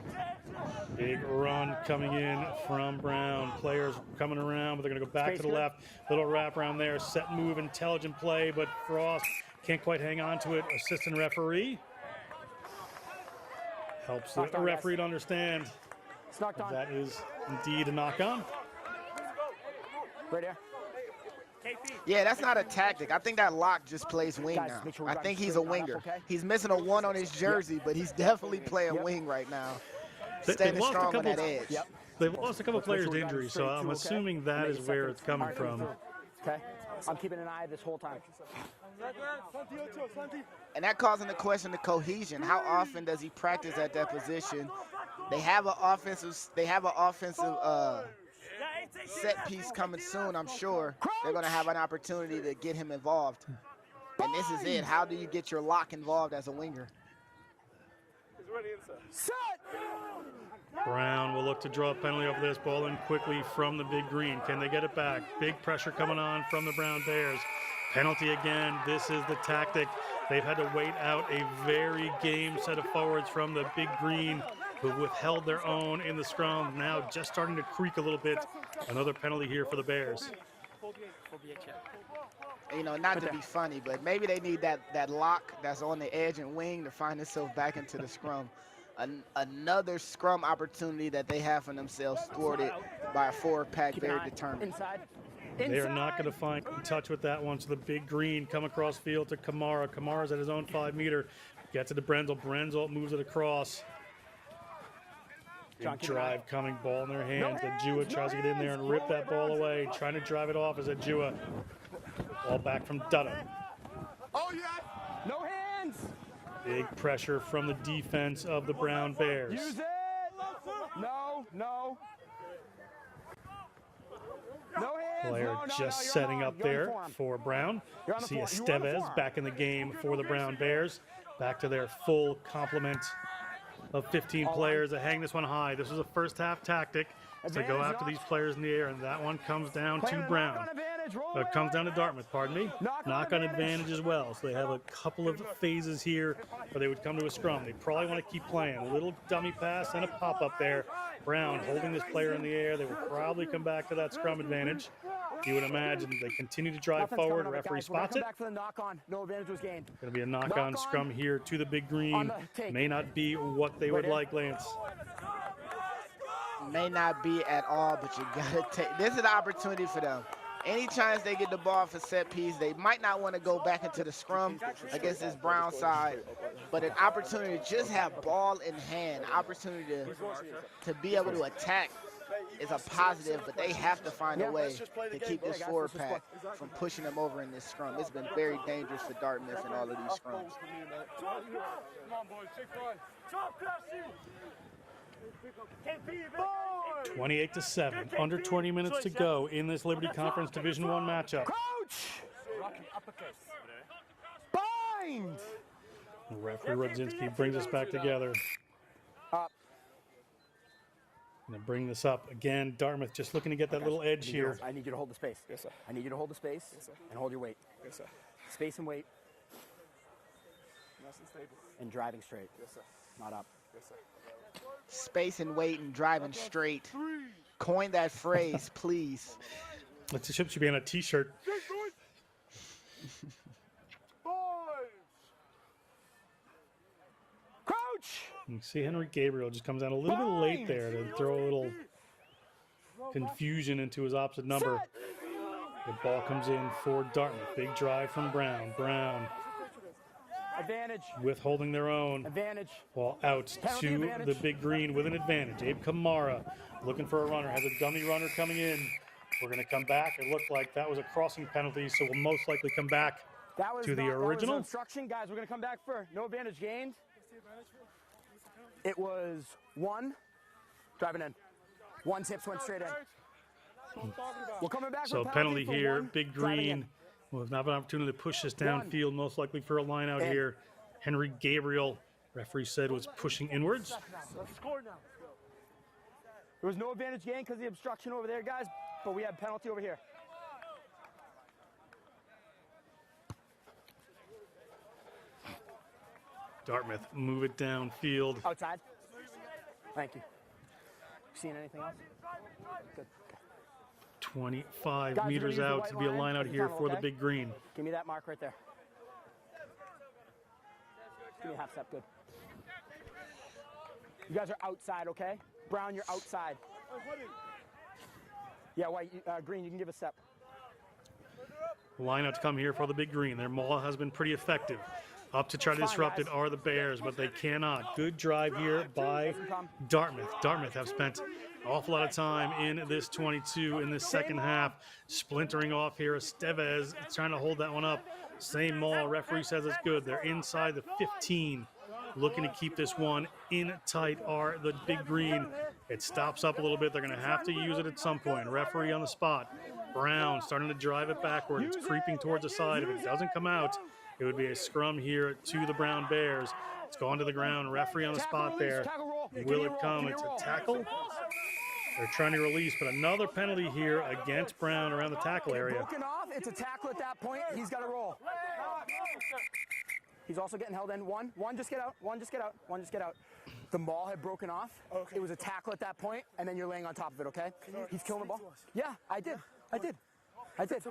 Big run coming in from Brown. Players coming around, but they're going to go back to the left. Little wrap around there. Set move, intelligent play, but Frost can't quite hang on to it. Assistant referee helps the referee to understand that is indeed a knock-on. Right here. Yeah, that's not a tactic. I think that lock just plays wing now. I think he's a winger. He's missing a 1 on his jersey, but he's definitely playing wing right now. Standing strong on that edge. They've lost a couple players to injury, so I'm assuming that is where it's coming from. Okay. I'm keeping an eye this whole time. And that calls into question the cohesion. How often does he practice at that position? They have an offensive set piece coming soon, I'm sure. They're going to have an opportunity to get him involved. And this is it. How do you get your lock involved as a winger? Brown will look to draw a penalty off this ball in quickly from the Big Green. Can they get it back? Big pressure coming on from the Brown Bears. Penalty again. This is the tactic. They've had to wait out a very game set of forwards from the Big Green who withheld their own in the scrum, now just starting to creak a little bit. Another penalty here for the Bears. You know, not to be funny, but maybe they need that lock that's on the edge and wing to find themselves back into the scrum. Another scrum opportunity that they have for themselves thwarted by a forward pack, very determined. They are not going to find touch with that one. So the Big Green come across field to Kamara. Kamara's at his own 5-meter. Gets it to Brenzel. Brenzel moves it across. Big drive coming, ball in their hands. Ajua tries to get in there and rip that ball away. Trying to drive it off as Ajua. Ball back from Dutta. Oh, yeah. No hands. Big pressure from the defense of the Brown Bears. Use it. No. No hands. Player just setting up there for Brown. See Estevez back in the game for the Brown Bears. Back to their full complement of 15 players to hang this one high. This was a first half tactic to go after these players in the air, and that one comes down to Brown. It comes down to Dartmouth, pardon me. Knock on advantage as well. So they have a couple of phases here where they would come to a scrum. They probably want to keep playing. A little dummy pass and a pop up there. Brown holding this player in the air. They would probably come back to that scrum advantage. You would imagine they continue to drive forward. Referee spots it. No advantage was gained. Going to be a knock-on scrum here to the Big Green. May not be what they would like, Lance. May not be at all, but you gotta take. This is an opportunity for them. Any chance they get the ball for set piece, they might not want to go back into the scrum against this Brown side, but an opportunity to just have ball in hand, opportunity to be able to attack is a positive, but they have to find a way to keep this forward pack from pushing them over in this scrum. It's been very dangerous for Dartmouth in all of these scrums. 28-7, under 20 minutes to go in this Liberty Conference Division I matchup. Coach! Bind! Referee Rudzinski brings us back together. Up. Going to bring this up again. Dartmouth just looking to get that little edge here. I need you to hold the space. Yes, sir. I need you to hold the space and hold your weight. Yes, sir. Space and weight. Nice and stable. And driving straight. Yes, sir. Not up. Yes, sir. Space and weight and driving straight. Coin that phrase, please. It should be on a t-shirt. Coach! You see Henry Gabriel just comes down a little bit late there to throw a little confusion into his opposite number. The ball comes in for Dartmouth. Big drive from Brown. Brown advantage. Withholding their own. Advantage. Ball out to the Big Green with an advantage. Abe Kamara looking for a runner. Has a dummy runner coming in. We're going to come back. It looked like that was a crossing penalty, so we'll most likely come back to the original. That was obstruction. Guys, we're going to come back for no advantage gained. It was one. Driving in. One tips went straight in. We're coming back so for penalty here. One, Big Green will have an opportunity to push this downfield, most likely for a line out here. Henry Gabriel, referee said, was pushing inwards. There was no advantage gain because of the obstruction over there, guys, but we had penalty over here. Dartmouth move it downfield. Outside. Thank you. Seen anything else? Good. 25 meters out to be a line out here for the Big Green. Give me that mark right there. Give me a half step, good. You guys are outside, okay? Brown, you're outside. Yeah, White, Green, you can give a step. Line out to come here for the Big Green. Their maul has been pretty effective. Up to try to disrupt it are the Bears, but they cannot. Good drive here by Dartmouth. Dartmouth have spent an awful lot of time in this 22 in this second half. Splintering off here. Estevez trying to hold that one up. Same maul. Referee says it's good. They're inside the 15. Looking to keep this one in tight are the Big Green. It stops up a little bit. They're going to have to use it at some point. Referee on the spot. Brown starting to drive it backwards. Creeping towards the side. If it doesn't come out, it would be a scrum here to the Brown Bears. It's gone to the ground. Referee on the spot there. Will it come? It's a tackle. They're trying to release, but another penalty here against Brown around the tackle area. Broken off. It's a tackle at that point. He's got to roll. He's also getting held in. One just get out. One just get out. One just get out. The ball had broken off. Okay. It was a tackle at that point, and then you're laying on top of it, okay? He's killing the ball. Yeah, I did. I did. I did. If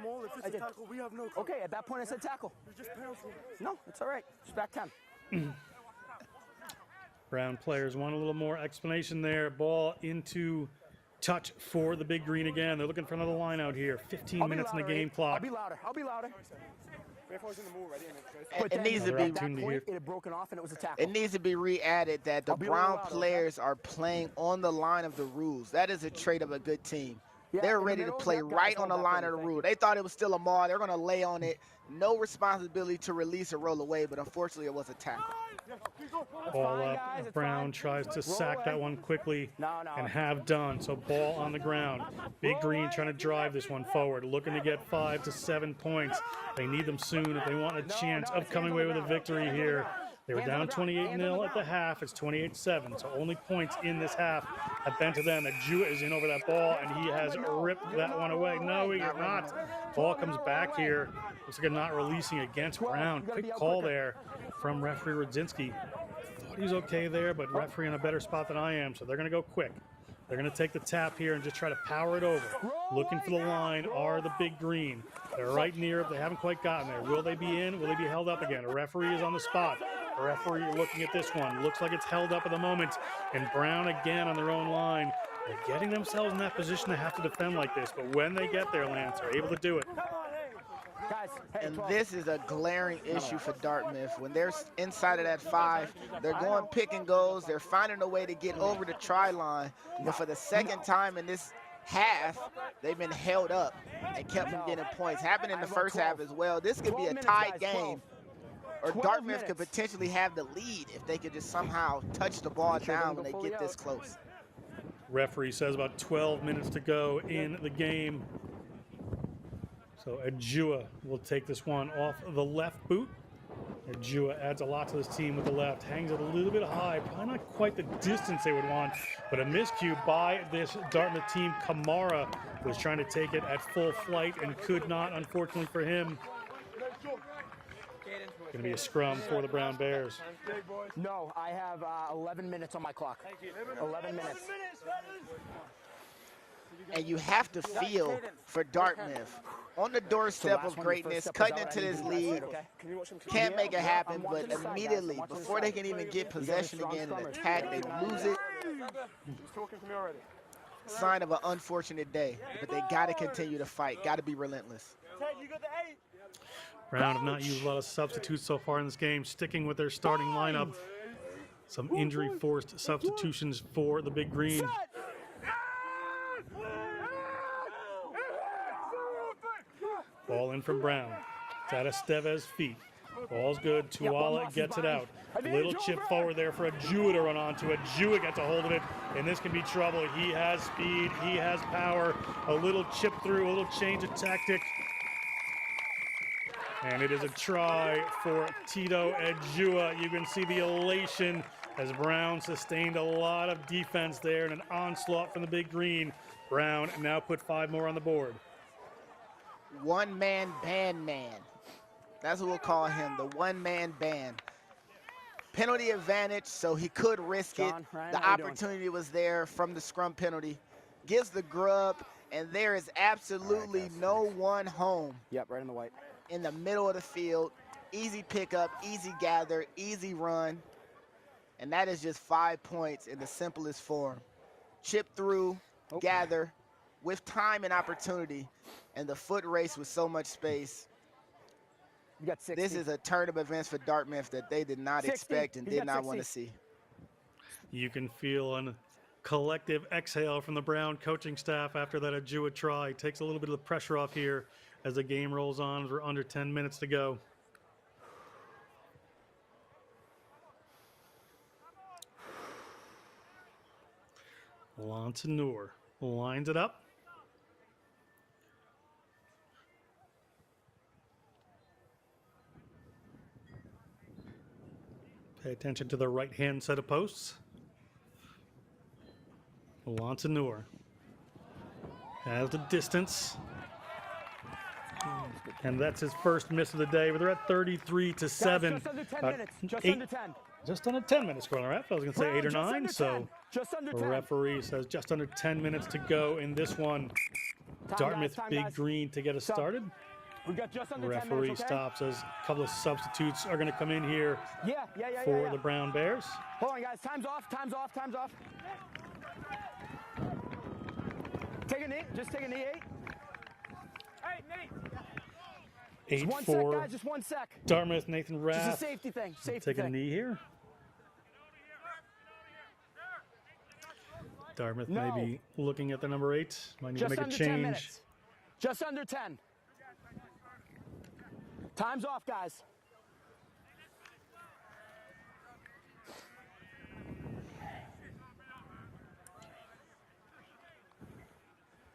it's a tackle, we have no call. Okay, at that point I said tackle. Just pounce on us. No, it's all right. Just back 10. Brown players want a little more explanation there. Ball into touch for the Big Green again. They're looking for another line out here. 15 minutes in the game clock. I'll be louder. I'll be louder. It needs to be. At that point, it had broken off and it was a tackle. It needs to be re-added that the Brown players are playing on the line of the rules. That is a trait of a good team. They're ready to play right on the line of the rule. They thought it was still a maul. They're going to lay on it. No responsibility to release or roll away, but unfortunately it was a tackle. Ball up. Brown tries to sack that one quickly and have done. So ball on the ground. Big Green trying to drive this one forward, looking to get 5 to 7 points. They need them soon if they want a chance of coming away with a victory here. They were down 28-0 at the half. It's 28-7, so only points in this half have been to them. Ajua is in over that ball, and he has ripped that one away. No, he is not. Ball comes back here. Looks like a not releasing against Brown. Quick call there from referee Rudzinski. Thought he was okay there, but referee in a better spot than I am, so they're going to go quick. They're going to take the tap here and just try to power it over. Looking for the line are the Big Green. They're right near it. They haven't quite gotten there. Will they be in? Will they be held up again? A referee is on the spot. A referee looking at this one. Looks like it's held up at the moment. And Brown again on their own line. They're getting themselves in that position to have to defend like this. But when they get there, Lance, they're able to do it. And this is a glaring issue for Dartmouth. When they're inside of that 5, they're going pick and goes. They're finding a way to get over the try line. But for the second time in this half, they've been held up and kept from getting points. Happened in the first half as well. This could be a tied game, or Dartmouth could potentially have the lead if they could just somehow touch the ball down when they get this close. Referee says about 12 minutes to go in the game. So Ajua will take this one off the left boot. Ajua adds a lot to this team with the left. Hangs it a little bit high. Probably not quite the distance they would want, but a miscue by this Dartmouth team. Kamara was trying to take it at full flight and could not, unfortunately for him. Going to be a scrum for the Brown Bears. No, I have 11 minutes on my clock. 11 minutes. And you have to feel for Dartmouth. On the doorstep of greatness, cutting into this lead. Can't make it happen, but immediately, before they can even get possession again and attack, they lose it. Sign of an unfortunate day, but they got to continue to fight, got to be relentless. Brown have not used a lot of substitutes so far in this game, sticking with their starting lineup. Some injury-forced substitutions for the Big Green. Ball in from Brown. It's at Estevez's feet. Ball's good. Tuala gets it out. Little chip forward there for Ajua to run onto. Ajua gets a hold of it, and this can be trouble. He has speed. He has power. A little chip through, a little change of tactic. And it is a try for Tito Ajua. You can see the elation as Brown sustained a lot of defense there and an onslaught from the Big Green. Brown now put 5 more on the board. One-man band man. That's what we'll call him, the one-man band. Penalty advantage, so he could risk it. The opportunity was there from the scrum penalty. Gives the grub, and there is absolutely no one home. Yep, right in the white. In the middle of the field. Easy pickup, easy gather, easy run. And that is just 5 points in the simplest form. Chip through, gather, with time and opportunity, and the foot race with so much space. You got 60. This is a turn of events for Dartmouth that they did not expect and did not want to see. You can feel a collective exhale from the Brown coaching staff after that Ajua try. Takes a little bit of the pressure off here as the game rolls on. We're under 10 minutes to go. Lontanur lines it up. Pay attention to the right-hand set of posts. Lontanur has the distance. And that's his first miss of the day, but they're at 33-7. Just under 10 minutes. Just under 10. Just under 10 minutes, according to the ref. I was going to say 8 or 9, so the referee says just under 10 minutes to go in this one. Dartmouth Big Green to get us started. We got just under 10 Referee minutes, okay? stops as a couple of substitutes are going to come in here for the Brown Bears. Hold on, guys. Time's off. Take a knee. Just take a knee, 8. Hey, Nate. 8 just 1 for sec, guys. Just 1 sec. Dartmouth, Nathan Rath. Just a safety thing. Taking a knee here. Dartmouth may be looking at the number 8. Might need to make a change. 10 minutes. Just under 10. Time's off, guys.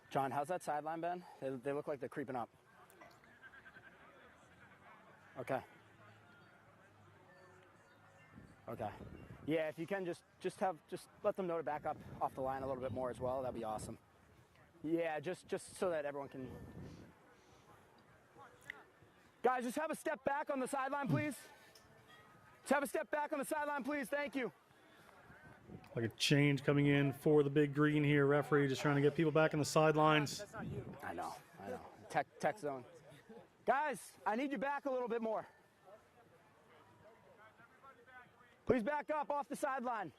John, how's that sideline been? They look like they're creeping up. Okay. Yeah, if you can just let them know to back up off the line a little bit more as well. That'd be awesome. Yeah, just so that everyone can. Guys, just have a step back on the sideline, please. Just have a step back on the sideline, please. Thank you. Like a change coming in for the Big Green here. Referee just trying to get people back on the sidelines. I know. Tech zone. Guys, I need you back a little bit more. Please back up off the sideline.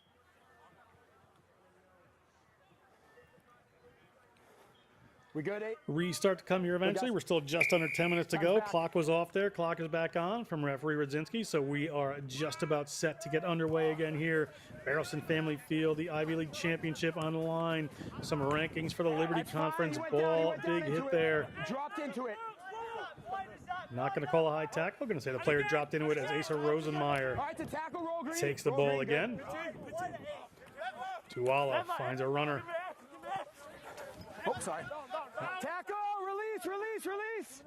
We good, 8? Restart to come here eventually. We're still just under 10 minutes to go. Clock was off there. Clock is back on from referee Radzinski. So we are just about set to get underway again here. Barrelson Family Field, the Ivy League Championship on the line. Some rankings for the Liberty Conference. Ball, big hit there. Dropped into it. Not going to call a high tackle. Going to say the player dropped into it as Asa Rosenmeyer takes the ball again. Tuala finds a runner. Oh, sorry. Tackle, release.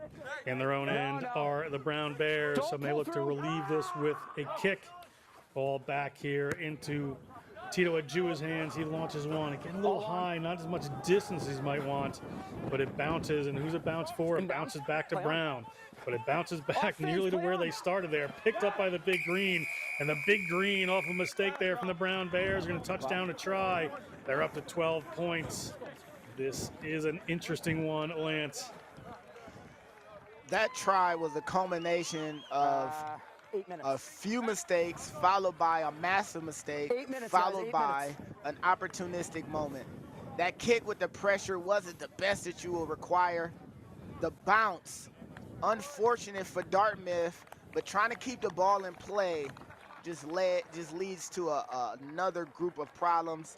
In their own end are the Brown Bears, so may look to relieve this with a kick. Ball back here into Tito Ajua's hands. He launches one. Again, a little high, not as much distance as he might want, but it bounces. And who's it bounce for? It bounces back to Brown, but it bounces back nearly to where they started there. Picked up by the Big Green, and the Big Green, off a mistake there from the Brown Bears, are going to touch down to try. They're up to 12 points. This is an interesting one, Lance. That try was a culmination of a few mistakes, followed by a massive mistake, followed by an opportunistic moment. That kick with the pressure wasn't the best that you will require. The bounce, unfortunate for Dartmouth, but trying to keep the ball in play just leads to another group of problems.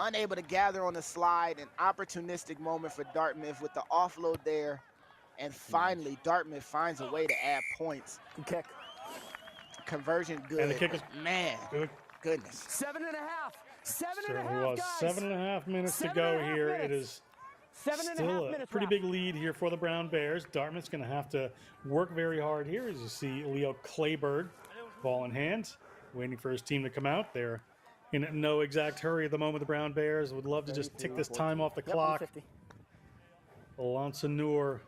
Unable to gather on the slide, an opportunistic moment for Dartmouth with the offload there. And finally, Dartmouth finds a way to add points. Good kick. Conversion good. And the kick is good. Goodness. 7.5. Certainly was. 7.5 minutes to go here. It is still a pretty big lead here for the Brown Bears. Dartmouth's going to have to work very hard here, as you see Leo Clayberg, ball in hand, waiting for his team to come out there. In no exact hurry at the moment, the Brown Bears would love to just tick this time off the clock. Lansanur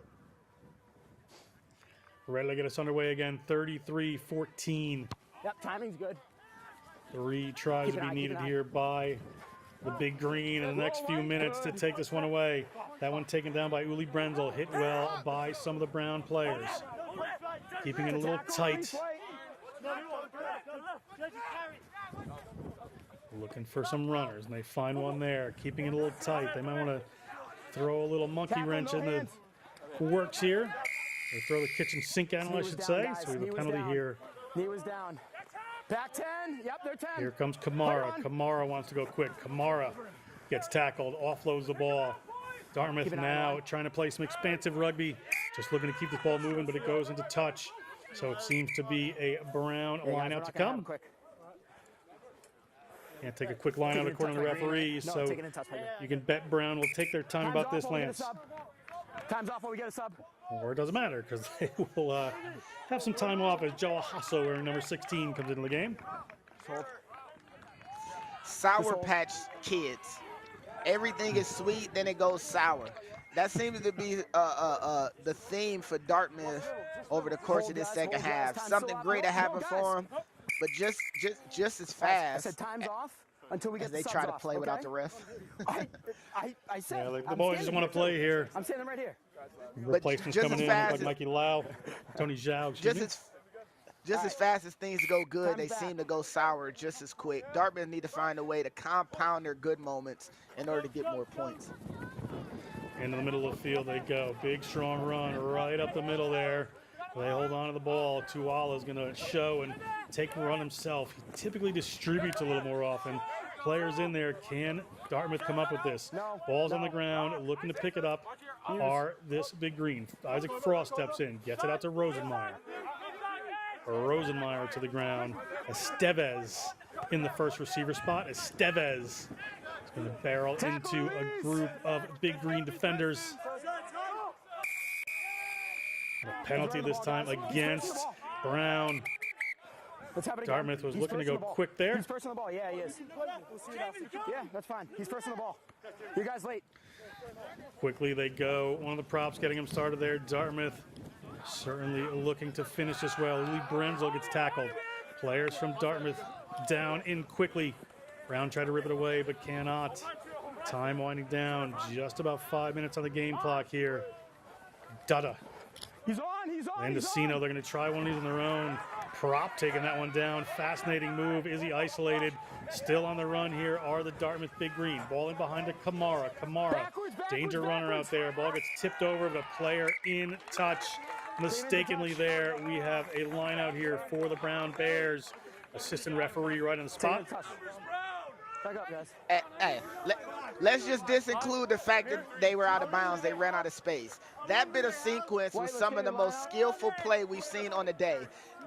ready to get us underway again. 33-14. Yep, timing's good. 3 tries to be needed here by the Big Green in the next few minutes to take this one away. That one taken down by Uli Brenzel, hit well by some of the Brown players. Keeping it a little tight. Looking for some runners, and they find one there. Keeping it a little tight. They might want to throw a little monkey wrench in the works here. They throw the kitchen sink at him, I should say. So we have a penalty here. Knee was down. Back 10. Yep, they're 10. Here comes Kamara. Kamara wants to go quick. Kamara gets tackled, offloads the ball. Dartmouth now trying to play some expansive rugby. Just looking to keep this ball moving, but it goes into touch. So it seems to be a Brown line out to come. Can't take a quick line out according to the referee, so you can bet Brown will take their time about this, Lance. Time's off while we get a sub. Or it doesn't matter, because they will have some time off as Joe Hasso, wearing number 16, comes into the game. Sour Patch Kids. Everything is sweet, then it goes sour. That seems to be the theme for Dartmouth over the course of this second half. Something great to happen for them, but just as I fast said time's off until we get as the they subs try to off, play okay? without the ref. I said. Yeah, the I'm boys just standing want to here. play here. I'm standing right here. Replacements just coming as in, fast like as- Mikey Lau, Tony Zhao. Just as fast as things go good, they seem to go sour just as quick. Dartmouth need to find a way to compound their good moments in order to get more points. Into the middle of the field they go. Big, strong run right up the middle there. They hold on to the ball. Tuala is going to show and take the run himself. He typically distributes a little more often. Players in there. Can Dartmouth come up with this? Ball's on the ground, looking to pick it up. Are this Big Green. Isaac Frost steps in, gets it out to Rosenmeyer. Rosenmeyer to the ground. Estevez in the first receiver spot. Estevez is going to barrel into a group of Big Green defenders. And a penalty this time against Brown. Let's have it again. Dartmouth was He's looking to first on go the ball. quick there. He's first on the ball. Yeah, he is. Yeah, that's fine. He's first on the ball. You guys late. Quickly they go. One of the props getting him started there. Dartmouth certainly looking to finish this well. Lee Brenzel gets tackled. Players from Dartmouth down in quickly. Brown tried to rip it away, but cannot. Time winding down. Just about 5 minutes on the game clock here. Dutta. He's on. Mendocino, they're going to try one of these on their own. Prop taking that one down. Fascinating move. Is he isolated? Still on the run here are the Dartmouth Big Green. Ball in behind to Kamara. Danger runner out there. Ball gets tipped over, but a player in touch. Mistakenly there. We have a line out here for the Brown Bears. Assistant referee right on the spot. Back up, guys. Hey, let's just disinclude the fact that they were out of bounds. They ran out of space. That bit of sequence was some of the most skillful play we've seen on the day.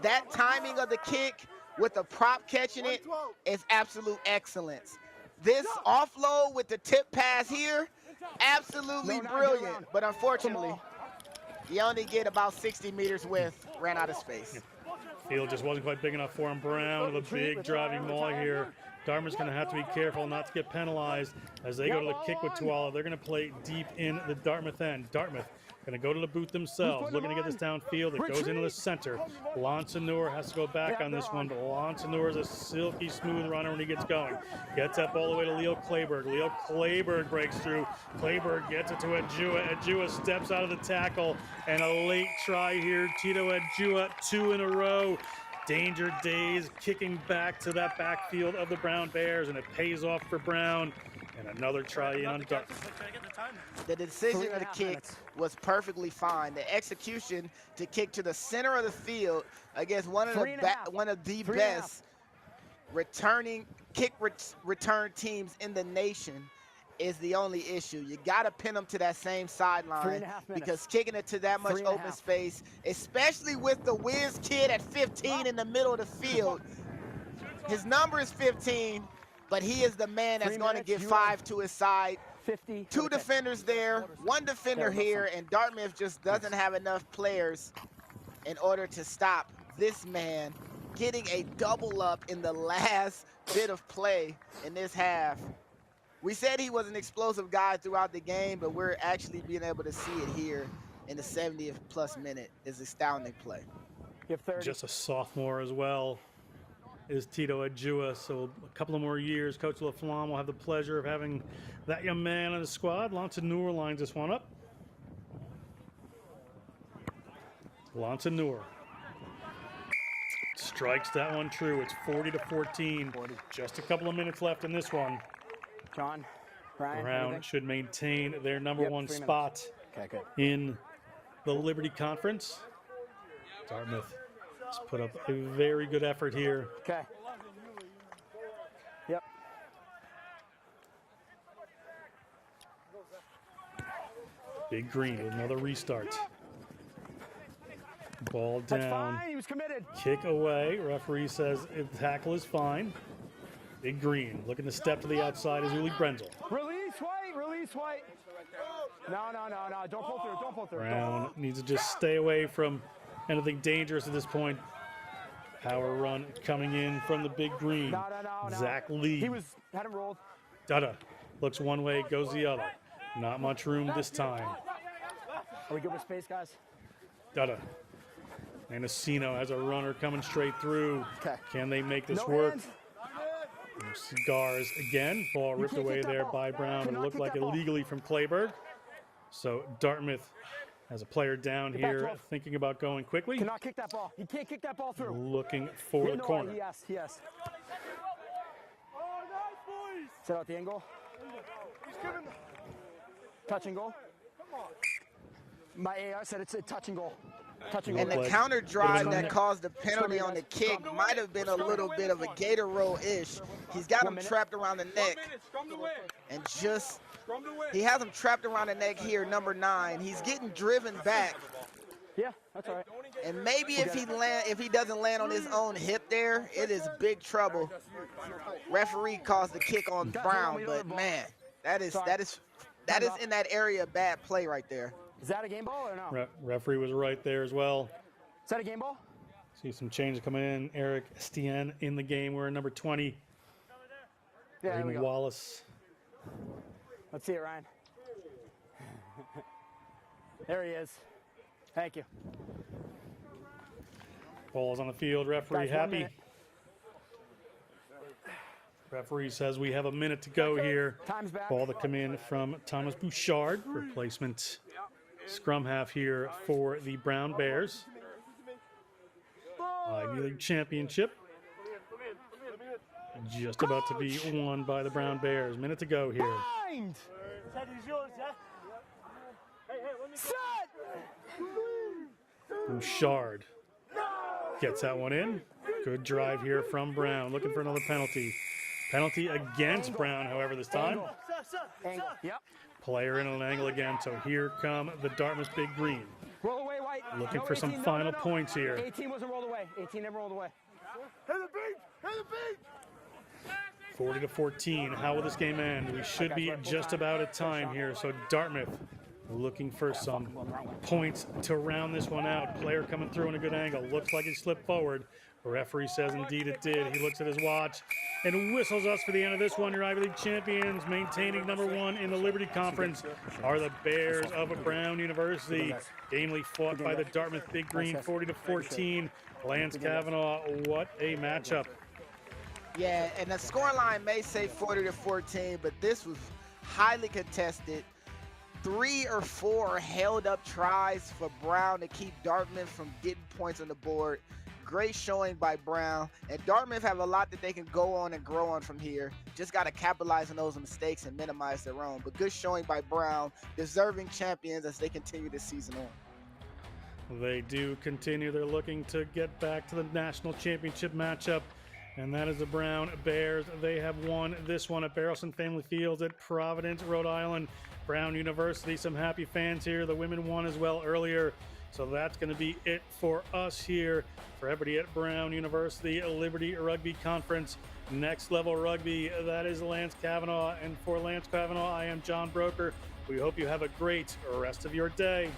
That timing of the kick with the prop catching it is absolute excellence. This offload with the tip pass here, absolutely brilliant. But unfortunately, you only get about 60 meters width, ran out of space. Field just wasn't quite big enough for him. Brown with a big driving maul here. Dartmouth's going to have to be careful not to get penalized as they go to the kick with Tuala. They're going to play deep in the Dartmouth end. Dartmouth going to go to the boot themselves, looking to get this downfield. It goes into the center. Lonsanur has to go back on this one, but Lonsanur is a silky smooth runner when he gets going. Gets up all the way to Leo Clayberg. Leo Clayberg breaks through. Clayberg gets it to Adjua. Adjua steps out of the tackle, and a late try here. Tito Adjua, 2 in a row. Danger days, kicking back to that backfield of the Brown Bears, and it pays off for Brown. And another try in on Dartmouth. The decision of the kick was perfectly fine. The execution to kick to the center of the field against one of the best returning return teams in the nation is the only issue. You got to pin them to that same sideline because kicking it to that much open space, especially with the whiz kid at 15 in the middle of the field. His number is 15, but he is the man that's going to get 5 to his side. 2 defenders there, 1 defender here, and Dartmouth just doesn't have enough players in order to stop this man getting a double up in the last bit of play in this half. We said he was an explosive guy throughout the game, but we're actually being able to see it here in the 70th plus minute. Is astounding play. Just a sophomore as well is Tito Adjua, so a couple of more years. Coach LaFlamme will have the pleasure of having that young man on the squad. Lonsanur lines this one up. Lonsanur strikes that one true. It's 40-14. Just a couple of minutes left in this one. John, Brian, Brown should maintain their number 1 spot in the Liberty Conference. Dartmouth has put up a very good effort here. Okay. Yep. Big Green with another restart. Ball down. That's fine. He was committed. Kick away. Referee says the tackle is fine. Big Green looking to step to the outside is Uli Brenzel. Release White. No. Don't pull through. Brown needs to just stay away from anything dangerous at this point. Power run coming in from the Big Green. No. Zach Lee. Had him rolled. Dutta looks one way, goes the other. Not much room this time. Are we good with space, guys? Dutta Mendocino has a runner coming straight through. Can they make this work? Cigars again. Ball ripped away there by Brown, but it looked like illegally from Clayburg. So Dartmouth has a player down here thinking about going quickly. Cannot kick that ball. He can't kick that ball through. Looking for the corner. Yes. Set out the angle. Touch and goal. My AR said it's a touch and goal. And the counter drive that caused the penalty on the kick might have been a little bit of a gator roll-ish. He's got him trapped around the neck. And just, he has him trapped around the neck here, number 9. He's getting driven back. Yeah, that's all right. And maybe if he doesn't land on his own hip there, it is big trouble. Referee calls the kick on Brown, but man, that is in that area bad play right there. Is that a game ball or no? Referee was right there as well. Is that a game ball? See some changes coming in. Eric Stien in the game. We're in number 20. Yeah, Raymond Wallace. Let's see it, Ryan. There he is. Thank you. Ball's on the field. Referee happy. Referee says we have a minute to go here. Time's back. Ball to come in from Thomas Bouchard. Replacement scrum half here for the Brown Bears. Ivy League Championship. Just about to be won by the Brown Bears. Minute to go here. Bouchard gets that one in. Good drive here from Brown. Looking for another penalty. Penalty against Brown, however, this time. Angle. Yep. Player in an angle again. So here come the Dartmouth Big Green. Roll away, White. Looking for some final points here. 18 wasn't rolled away. 18 never rolled away. Hit the beat! Hit the beat! 40-14. How will this game end? We should be just about at time here. So Dartmouth looking for some points to round this one out. Player coming through in a good angle. Looks like he slipped forward. The referee says indeed it did. He looks at his watch and whistles us for the end of this one. Your Ivy League champions, maintaining number 1 in the Liberty Conference, are the Bears of Brown University. Gamely fought by the Dartmouth Big Green, 40-14. Lance Kavanaugh, what a matchup. Yeah, and the scoreline may say 40-14, but this was highly contested. 3 or 4 held up tries for Brown to keep Dartmouth from getting points on the board. Great showing by Brown, and Dartmouth have a lot that they can go on and grow on from here. Just got to capitalize on those mistakes and minimize their own. But good showing by Brown, deserving champions as they continue this season on. They do continue. They're looking to get back to the national championship matchup, and that is the Brown Bears. They have won this one at Barrelson Family Fields at Providence, Rhode Island. Brown University, some happy fans here. The women won as well earlier. So that's going to be it for us here. For everybody at Brown University, Liberty Rugby Conference, Next Level Rugby, that is Lance Kavanaugh. And for Lance Kavanaugh, I am John Broker. We hope you have a great rest of your day.